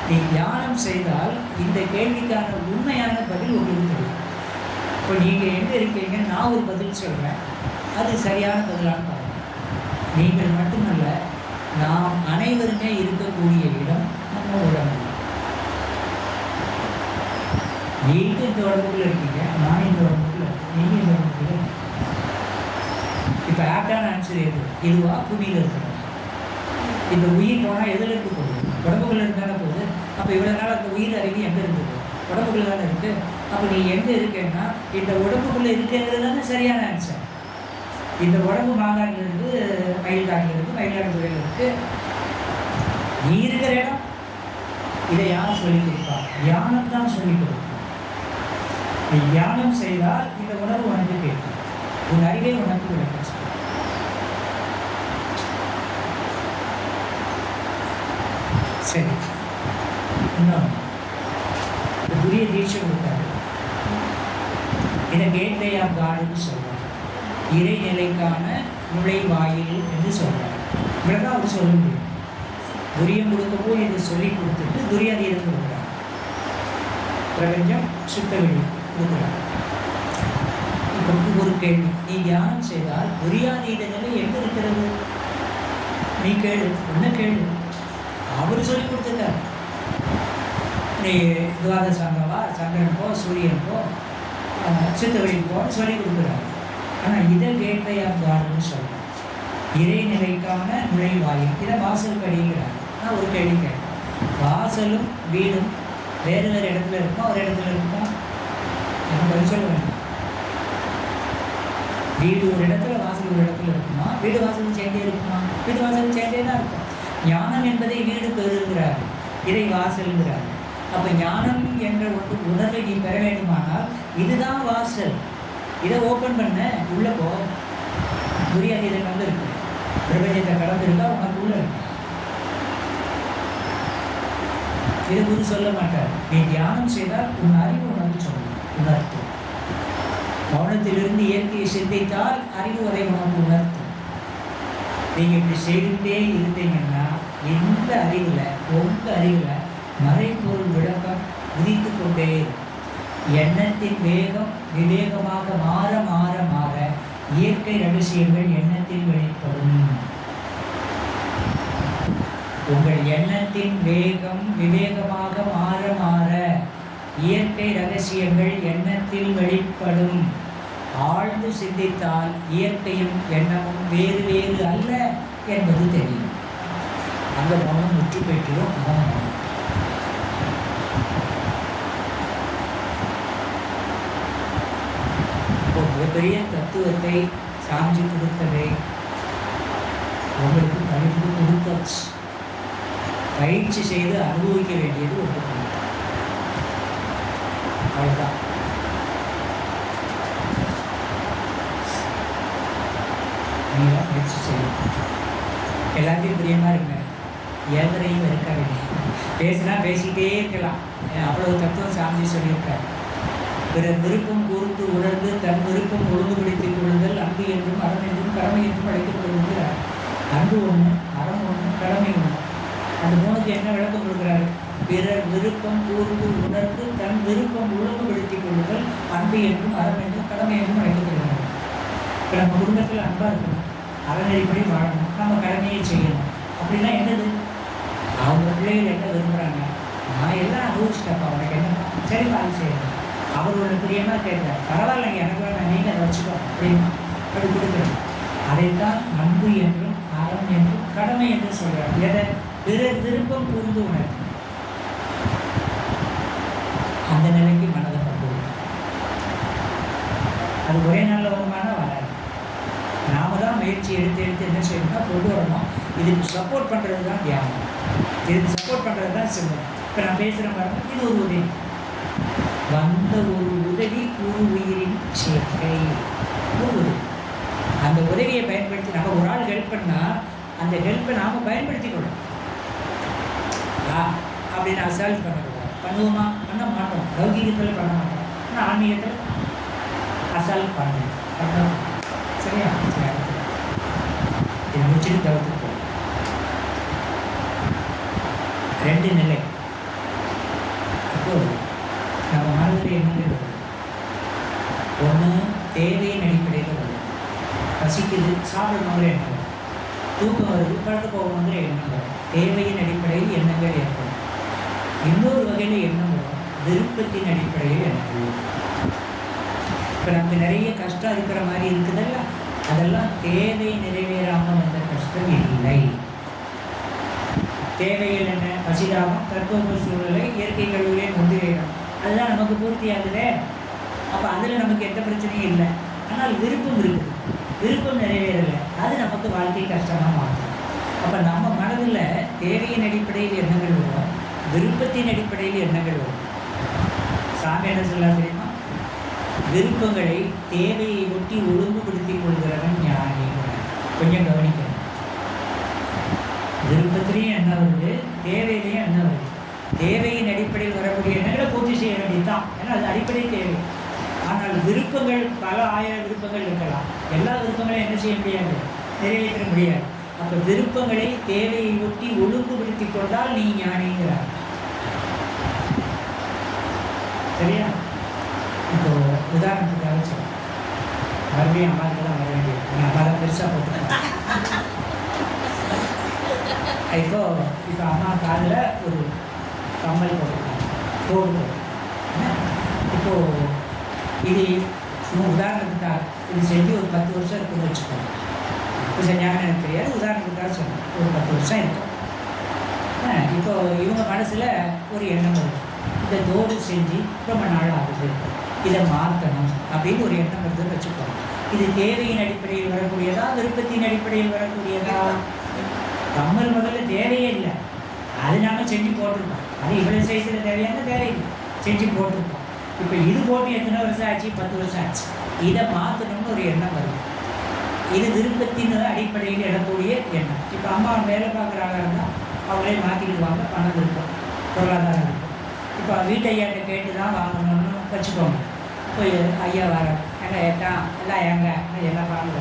நீ தியானம் செய்தால் இந்த கேள்விக்கான உண்மையான பதில் உங்களுக்கு தெரியும். இப்போ நீங்கள் எங்கே இருக்கீங்கன்னு நான் ஒரு பதில் சொல்கிறேன், அது சரியான பதிலான பாருங்கள். நீங்கள் மட்டுமல்ல, நாம் அனைவருமே இருக்கக்கூடிய இடம் நம்ம உடம்பு. நீங்கள் இந்த உடம்புக்குள்ள இருக்கீங்க, நான் இந்த உடம்புக்குள்ள, நீங்கள் இந்த உடம்புக்குள்ள. இப்போ ஆப்டான ஆன்சர் எது? இதுவா பூமியில் இருக்கிறது? இந்த உயிர் போனால் எதில் இருக்கு போகுது? உடம்புக்குள்ளே இருந்தானே போகுது. அப்போ இவ்வளோ நாள் அந்த உயிர் அறிவு எங்கே இருந்தது? உடம்புக்குள்ளே தானே இருக்குது. அப்போ நீ எங்கே இருக்கேன்னா இந்த உடம்புக்குள்ளே இருக்குங்கிறது தானே சரியான ஆன்சர். இந்த உடம்பு மாங்காட்டில் இருக்குது, மயில்காட்டில் இருக்குது, மயிலாடு துறையில் இருக்குது. நீ இருக்கிற இடம் இதை யாரும் சொல்லிக் கொடுப்பா? தியானம் தான் சொல்லிக் கொடுக்கும். நீ தியானம் செய்தால் இந்த உணர்வு உனக்கு கேட்கும், உன் அறிவை உனக்கு விளக்கம். சரி, இன்னொன்று புதிய தீட்சை கொடுத்தாரு. இதை கேட்வே ஆஃப் காடுன்னு சொல்கிறார், இறைநிலைக்கான நுழைவாயில் என்று சொல்கிறார். இவ்வளோதான் அவர் சொல்ல முடியும். துரியம் கொடுக்கப்போ இதை சொல்லி கொடுத்துட்டு துரியாதீதம் கொடுக்குறார், பிரபஞ்சம் சுத்தவெளி கொடுக்குறார். இப்போ ஒரு கேள்வி, நீ தியானம் செய்தால் துரியாதீத நிலை எங்கே இருக்கிறது? நீ கேளு, என்ன கேளு, அவர் சொல்லி கொடுத்துட்டார். நீ துவாதசாங்கவா, சந்திரன் போ, சூரியன் போ, சித்தவெளி போன்னு சொல்லி கொடுக்குறாரு. ஆனால் இதை கேட்வே ஆஃப் காடுன்னு சொல்கிறேன், இறைநிலைக்கான நுழைவாயில். இதை வாசல் படிக்கிறார். நான் ஒரு கேள்வி கேட்டேன், வாசலும் வீடும் வேறு வேறு இடத்துல இருக்குமா, ஒரு இடத்துல இருக்குமா? எனக்கு பதில் சொல்ல வேண்டாம். வீடு ஒரு இடத்துல, வாசல் ஒரு இடத்துல இருக்குமா? வீடு வாசல் சேர்ந்தே இருக்குமா? வீடு வாசல் சேர்ந்தே தான் இருக்கும். ஞானம் என்பதை வீடு பெறுகிறார், இறை வாசல்கிறார். அப்போ ஞானம் என்ற ஒரு உணர்வை நீ பெற வேண்டுமானால் இதுதான் வாசல். இதை ஓப்பன் பண்ண உள்ளே போ. துரியாதீத கலந்து இருக்கு, பிரபஞ்சத்தை கலந்து இருக்கா, உனக்கு உள்ள இருக்கு. இதை குரு சொல்ல மாட்டார். நீ தியானம் செய்தால் உன் அறிவு உனக்கு சொல்லணும், உணர்த்தும். மௌனத்திலிருந்து இயற்கையை சிந்தித்தால் அறிவு அதை உணர்வு உணர்த்தும். நீங்கள் இப்படி செய்துகிட்டே இருந்தீங்கன்னா எந்த அறிவில் உங்கள் அறிவில் மறைபொருள் விளக்கம் உதித்து கொண்டே எண்ணத்தின் வேகம் விவேகமாக மாற மாற மாற இயற்கை ரகசியங்கள் எண்ணத்தில் வெளிப்படும். உங்கள் எண்ணத்தின் வேகம் விவேகமாக மாற மாற இயற்கை ரகசியங்கள் எண்ணத்தில் வெளிப்படும். ஆழ்ந்து சிந்தித்தால் இயற்கையும் எண்ணமும் வேறு வேறு அல்ல என்பது தெரியும். அந்த மௌனம் முற்று பெற்றோம். மௌனம் மிகப்பெரிய தத்துவத்தை சாஞ்சி கொடுத்ததை உங்களுக்கு பயிர்ந்து கொடுத்தாச்சு. பயிற்சி செய்து அனுபவிக்க வேண்டியது உங்களுக்கு அவ்வளோதான். நீங்கள் பயிற்சி செய்யும். எல்லாத்தையும் பிரியமாக இருங்க, எதிரையும் இருக்காதீங்க. பேசினா பேசிக்கிட்டே இருக்கலாம். அவ்வளவு தத்துவம் சாமி சொல்லியிருக்காரு. பிறர் விருப்பம் கூர்ந்து உணர்ந்து தன் விருப்பம் ஒழுங்குபடுத்திக் கொள்ளுதல் அன்பு என்றும் அறம் என்றும் கடமை என்றும் அழைக்கப்படுகிறார். அன்பு ஒன்று, அறம் ஒன்று, கடமை ஒன்று. அந்த மூணுக்கு என்ன விளக்கம் கொடுக்குறாரு? பிறர் விருப்பம் கூர்ந்து உணர்ந்து தன் விருப்பம் ஒழுங்குபடுத்திக் கொள்ளுதல் அன்பு என்றும் அறம் என்றும் கடமை என்றும் அழைக்கப்படுகிறார். இப்போ நம்ம குடும்பத்தில் அன்பாக இருக்கணும், அறநெறிப்படி வாழணும், நம்ம கடமையை செய்யணும். அப்படின்னா என்னது? அவங்க பிள்ளைகள் என்ன விரும்புகிறாங்க? நான் எல்லாம் அனுபவிச்சிட்டப்பா, அவனுக்கு என்னப்பா, சரிப்பா அது செய்யணும். அவரோட பிரியமாக கேட்குறாரு, பரவாயில்லைங்க எனக்கு வேணாம், நீங்கள் அதை வச்சுக்கோ அப்படின்னு அப்படி கொடுக்குறது. அதைத்தான் அன்பு என்றும் அறம் என்றும் கடமை என்று சொல்கிறார். எதை? பிறர் விருப்பம் கூர்ந்து உணர்வு. அந்த நிலைக்கு மனதை கொண்டு வரும். அது ஒரே நாளில் வருமானம் வராது. நாம தான் முயற்சி எடுத்து எடுத்து என்ன செய்யணும்னா கொண்டு வரணும். இதுக்கு சப்போர்ட் பண்ணுறது தான் தியானம், இதுக்கு சப்போர்ட் பண்ணுறது தான் சிவம். இப்போ நான் பேசுகிற பாருங்க, இது ஒரு உதவி. வந்த ஒரு உதவி ஒரு உயிரின் சேர்க்கை. ஒரு உதவி, அந்த உதவியை பயன்படுத்தி நம்ம ஒரு ஆள் ஹெல்ப் பண்ணால் அந்த ஹெல்ப்பை நாம் பயன்படுத்திக்கணும். அப்படின்னு அசால்ட் பண்ணக்கூடாது. பண்ணுவோமா? பண்ண மாட்டோம். லௌகீகத்தில் பண்ண மாட்டோம், ஆனால் ஆன்மீகத்தில் அசால்ட் பண்ணணும். சரியா? இதை முடிச்சுட்டு தவிர்த்து போகும். 2 நிலை. அப்போது நம்ம மனதில் என்னங்கள் வருது? ஒன்று தேவையின் அடிப்படையில் வருது. பசிக்குது, சாப்பிடணுங்கிற எண்ணம் வரும். தூக்கம் வருது, படுத்து போகணுங்கிற எண்ணம் வரும். தேவையின் அடிப்படையில் எண்ணங்கள் ஏற்படும். இன்னொரு வகையில் எண்ணம் வரும், விருப்பத்தின் அடிப்படையில் எண்ணங்கள் வரும். இப்போ நமக்கு நிறைய கஷ்டம் இருக்கிற மாதிரி இருக்குதல்ல, அதெல்லாம் தேவை நிறைவேறாமல் வந்த கஷ்டம் இல்லை. தேவைகள் என்ன? பசிதாகம், தற்போது சூழ்நிலை, இயற்கை கழிவுகளே முந்திரிடம், அதுதான் நமக்கு பூர்த்தி ஆகுதே. அப்போ அதில் நமக்கு எந்த பிரச்சனையும் இல்லை. ஆனால் விருப்பம் இருக்குது, விருப்பம் நிறைவேறலை, அது நமக்கு வாழ்க்கை கஷ்டமாக மாற்றும். அப்போ நம்ம மனதில் தேவையின் அடிப்படையில் எண்ணங்கள் வரும், விருப்பத்தின் அடிப்படையில் எண்ணங்கள் வரும். சாமி என்ன சொல்ல தெரியுமா? விருப்பங்களை தேவையை ஒட்டி ஒழுங்குபடுத்திக் கொள்கிறவன் ஞானி. கொஞ்சம் கவனிக்கணும். விருப்பத்திலையும் என்ன வருது, தேவையிலையும் என்ன வருது. தேவையின் அடிப்படையில் வரக்கூடிய எண்ணங்களை பூர்த்தி செய்ய வேண்டியதுதான், ஏன்னா அது அடிப்படை தேவை. ஆனால் விருப்பங்கள் பல 1000 விருப்பங்கள் இருக்கலாம். எல்லா விருப்பங்களையும் என்ன செய்ய முடியாது, நிறைவேற்ற முடியாது. அப்போ விருப்பங்களை தேவையை ஒட்டி ஒழுங்குபடுத்தி கொண்டால் நீ ஞானிங்கிறார். சரியா? இப்போ உதாரணத்துக்காக சொல்லுங்கள், மறுபடியும் அம்மாவுக்கு தான் வர வேண்டியது. நீங்கள் அம்மா தான் பெருசாக போட்டுருக்காங்க. இப்போ அம்மா காதில் ஒரு கம்மல் போட்டுருக்காங்க, தோடு போட்டுருக்காங்க. இப்போது இது சும்மா உதாரணத்துக்காக இது செஞ்சு ஒரு 10 வருஷம் இருக்குன்னு வச்சுக்கோங்க. இப்போ செஞ்சாங்கன்னு எனக்கு தெரியாது, உதாரணத்துக்காக சொன்னேன். ஒரு 10 வருஷம் இருக்கும். இப்போ இவங்க மனசில் ஒரு எண்ணம் வருது, இந்த தோடு செஞ்சு ரொம்ப நாள் ஆகுது, இதை மாற்றணும் அப்படின்னு ஒரு எண்ணம் வருதுன்னு வச்சுக்கோங்க. இது தேவையின் அடிப்படையில் வரக்கூடியதா, விருப்பத்தின் அடிப்படையில் வரக்கூடியதா? கம்மல் முதல்ல தேவையே இல்லை, அது நாம் செஞ்சு போட்டிருக்கோம். அது இவ்வளோ சைஸில் தேவையான தேவையில்லை, செஞ்சு போட்டிருக்கோம். இப்போ இது போட்டு எத்தனை வருஷம் ஆச்சு? 10 வருஷம் ஆச்சு. இதை மாற்றணும்னு ஒரு எண்ணம் வருது. இது விருப்பத்தின் அடிப்படையில் எழக்கூடிய எண்ணம். இப்போ அம்மா வேலை பார்க்குறாங்க இருந்தால் அவங்களே மாற்றிக்கிடுவாங்க, பணம் இருக்கும், பொருளாதாரம் இருக்கும். இப்போ வீட்டு ஐயாட்ட கேட்டு தான் வாங்கணும்னு வச்சுக்கோங்க. இப்போ ஐயா வர ஏங்க ஏத்தான் எல்லாம் ஏங்க எல்லாம் பாருங்க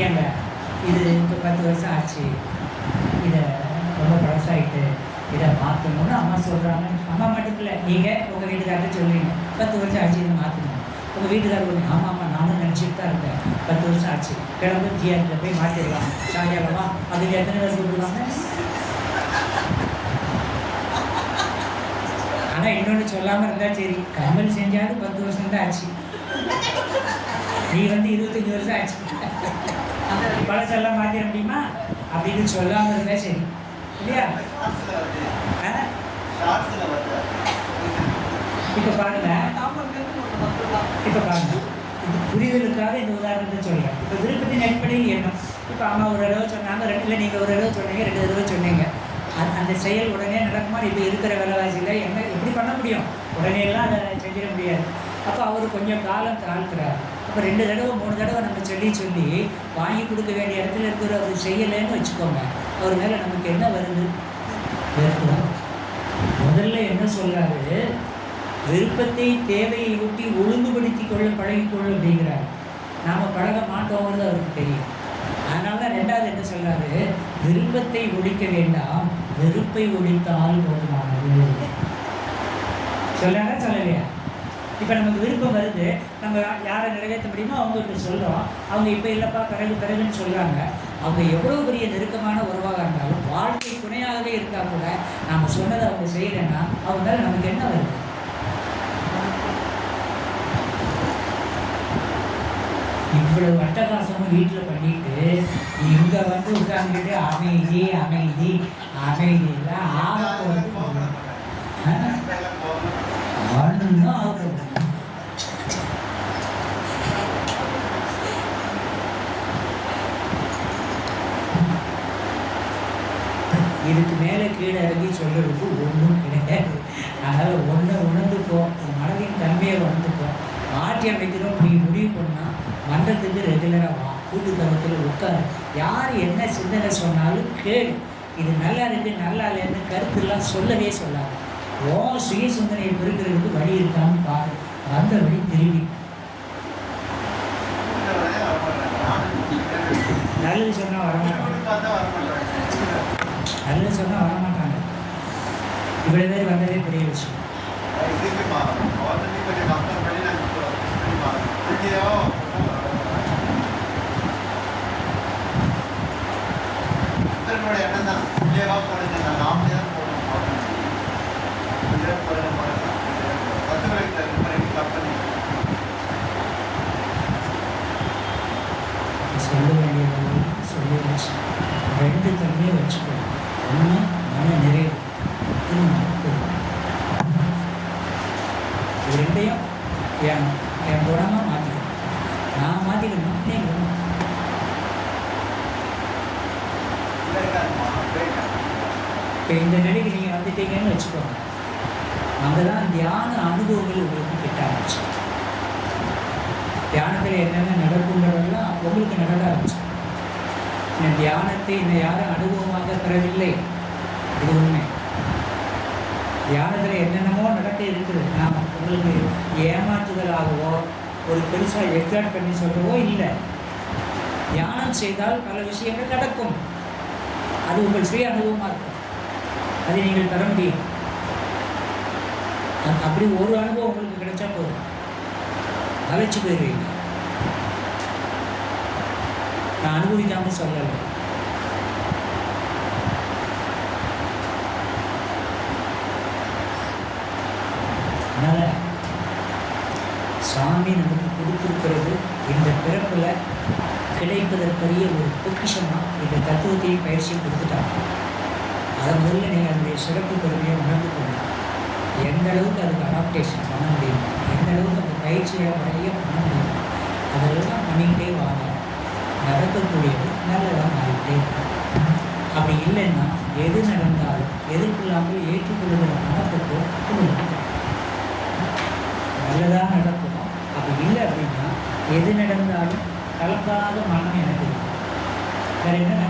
ஏங்க இது இப்போ 10 வருஷம் ஆச்சு, இதை ரொம்ப பழசாயிட்டு இதை மாற்றணும்னு அம்மா சொல்கிறாங்க. அம்மா மட்டும் இல்லை, நீங்கள் உங்கள் வீட்டுக்கார்ட்ட சொல்லுவீங்க 10 வருஷம் ஆச்சு இதை மாற்றணும். உங்கள் வீட்டுக்காரர் ஆமாம்மா நானும் நினச்சிட்டு தான் இருக்கேன், 10 வருஷம் ஆச்சு, கிளம்பு ஜிஆர்டியில் போய் மாற்றிடலாம் சாயங்காலமா. அதுக்கு எத்தனை வருஷம் கொடுக்குறாங்க? ஆனால் இன்னொன்று சொல்லாமல் இருந்தால் சரி, கமல் செஞ்சாலும் 10 வருஷம் தான் ஆச்சு, நீ 25 வருஷம் ஆச்சு, பழசெல்லாம் மாற்றிட முடியுமா அப்படின்னு சொல்லாமல் இருந்தால் சரி இல்லையா? இப்போ பாருங்க, இப்போ பாருங்க, இது புரிதலுக்காக இந்த உதாரணத்தை சொல்கிறேன். இப்போ விருப்பத்தின் அடிப்படையில் எண்ணம். இப்போ அம்மா ஒரு தடவை சொன்னாங்க, 2 நீங்கள் ஒரு தடவை சொன்னீங்க, 2 தடவை சொன்னீங்க. அந்த செயல் உடனே நடக்குமா? இப்போ இருக்கிற விலைவாசியில் என்ன எப்படி பண்ண முடியும்? உடனே எல்லாம் அதை செஞ்சிட முடியாது. அப்போ அவர் கொஞ்சம் காலம் தாழ்த்துறாரு. அப்போ 2 தடவை 3 தடவை நம்ம சொல்லி வாங்கி கொடுக்க வேண்டிய இடத்துல இருக்கிற அவர் செய்யலைன்னு வச்சுக்கோங்க, அவர் மேலே நமக்கு என்ன வருது? முதல்ல என்ன சொல்றாரு? விருப்பத்தை தேவையை ஒட்டி ஒழுங்குபடுத்தி கொள்ள பழகிக்கொள்ள அப்படிங்கிறார். நாம் பழக மாட்டோங்கிறது அவருக்கு தெரியும். அதனால தான் 2வது என்ன சொல்றாரு? விருப்பத்தை ஒழிக்க வேண்டாம், வெறுப்பை ஒழித்தால் போதுமானது. சொல்லாரா சொல்லலையா? இப்போ நமக்கு விருப்பம் வருது, நம்ம யாரை நிறைவேற்ற முடியுமோ அவங்களுக்கு சொல்கிறோம். அவங்க இப்போ இல்லைப்பா பிறகுன்னு சொல்கிறாங்க. அவங்க எவ்வளோ பெரிய நெருக்கமான உறவாக இருந்தாலும், வாழ்க்கை துணையாகவே இருந்தால் கூட நாம் சொன்னதை அவங்க செய்யலைன்னா அவங்களால நமக்கு என்ன வருது? இவ்வளவு அட்டகாசமும் வீட்டில் பண்ணிட்டு இங்கே உட்காந்துக்கிட்டு அமைதி அமைதி அமைதியெல்லாம் ஆகப்போகுது. இதுக்கு மேலே கீழே இறங்கி சொல்றதுக்கு ஒன்றும் கிடையாது. அதனால் ஒன்றை உணர்ந்துக்கோ, மனதின் தன்மையை உணர்ந்துக்கோ. மாற்றி அமைக்கிறோம் நீ முடிவு பண்ணால் மன்றத்துக்கு ரெகுலராக வா, கூட்டுத்தளத்தில் உட்காரு, யார் என்ன சிந்தனை சொன்னாலும் கேளு. இது நல்லா இருக்குது நல்லா இல்லைன்னு கருத்துலாம் சொல்லவே சொல்லாது. ஓ சுய சிந்தனையை பெருக்கிறதுக்கு வழி இருக்கான்னு பாரு, அந்த வழி திரும்பி. நல்லது சொன்னால் வரமாட்டாங்க, நல்லது சொன்னால் வரமாட்டாங்க. இவ்வளோ பேர் வந்ததே பெரிய விஷயம். எண்ணம் தான் இல்லையவா போடுங்க, நான் நாமளே தான் போடணும். சொல்ல வேண்டியது சொல்லி வச்சு 2 தன்மையை வச்சுக்கணும். ஒன்று மன நிறைவு, இது 2யும் என் குணமாக மாற்றிக்கணும். நான் மாற்றிக்கணும், நீங்கள் இப்போ இந்த நிலைக்கு நீங்கள் வந்துட்டீங்கன்னு வச்சுக்கோங்க, அங்கே தான் தியான அனுபவங்கள் உங்களுக்கு கிட்ட ஆரம்பிச்சு. தியானத்தில் என்னென்ன நடக்குங்கிறதெல்லாம் உங்களுக்கு நடக்க ஆரம்பிச்சு. இந்த தியானத்தை இன்னும் யாரும் அனுபவமாக பெறவில்லை, இது உண்மை. தியானத்தில் என்னென்னமோ நடக்க இருக்குது. நாம் உங்களுக்கு ஏமாற்றுதலாகவோ ஒரு பெருசாக எக்ஸாக்ட் பண்ணி சொல்கிறவோ இல்லை. தியானம் செய்தால் பல விஷயங்கள் நடக்கும். அது உங்கள் சுய அனுபவமாக இருக்கும், அதை நீங்கள் பெற முடியும். அப்படி ஒரு அனுபவம் உங்களுக்கு கிடைச்சா போதும், அழைச்சி போயிடுவீங்க. நான் அனுபவிக்காமல் சொல்லலை. அதனால் சாமி நமக்கு கொடுத்துருக்கிறது இந்த பிறப்பில் கிடைப்பதற்கரிய ஒரு பொக்கிஷமாக இந்த தத்துவத்தையும் பயிற்சியும் கொடுத்துட்டாங்க. அதை முதல்ல நீங்கள் அதனுடைய சிறப்பு பெருமையை உணர்ந்து கொள்ளலாம். எந்த அளவுக்கு அதுக்கு அடாப்டேஷன் பண்ண முடியும், எந்த அளவுக்கு அந்த பயிற்சிகளை நிறைய பண்ண முடியும், அதெல்லாம் பண்ணிக்கிட்டே வாங்க. நடக்கக்கூடியது நல்லதாக மாறிக்கிட்டே இருக்கும். அப்படி இல்லைன்னா எது நடந்தாலும் எதிர்கொள்ளாமல் ஏற்றுக்கொள்ளுகிற மனப்பக்குவம் உங்களுக்கு நல்லதாக நடக்கும். அப்படி இல்லை அப்படின்னா எது நடந்தாலும் கலக்காத மனம் எனக்கு இருக்கும். வேறு என்ன?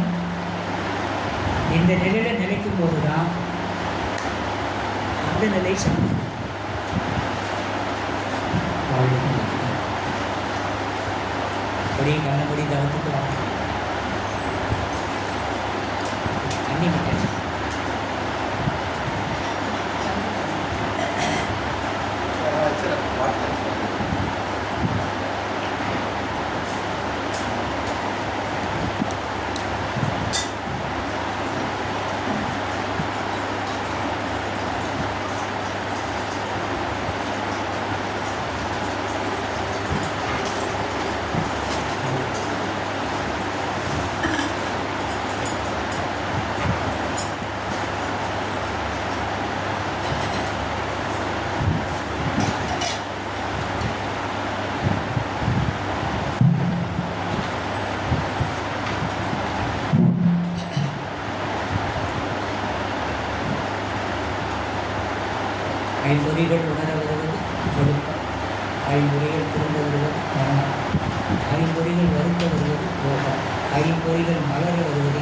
இந்த நிலையில் நினைக்கும் போது தான் அந்த நிலை சாமி. அப்படியே கண்ணபடி தவத்துக்கு வாங்க. தண்ணி மட்டும் ஐம்பொறிகள் உணர வருவது ஒழுக்கம், ஐம்பொறிகள் திரும்ப வருவது மரணம், ஐம்பொறிகள் வருத்த வருவது கோபம், ஐம்பொறிகள் மலர வருவது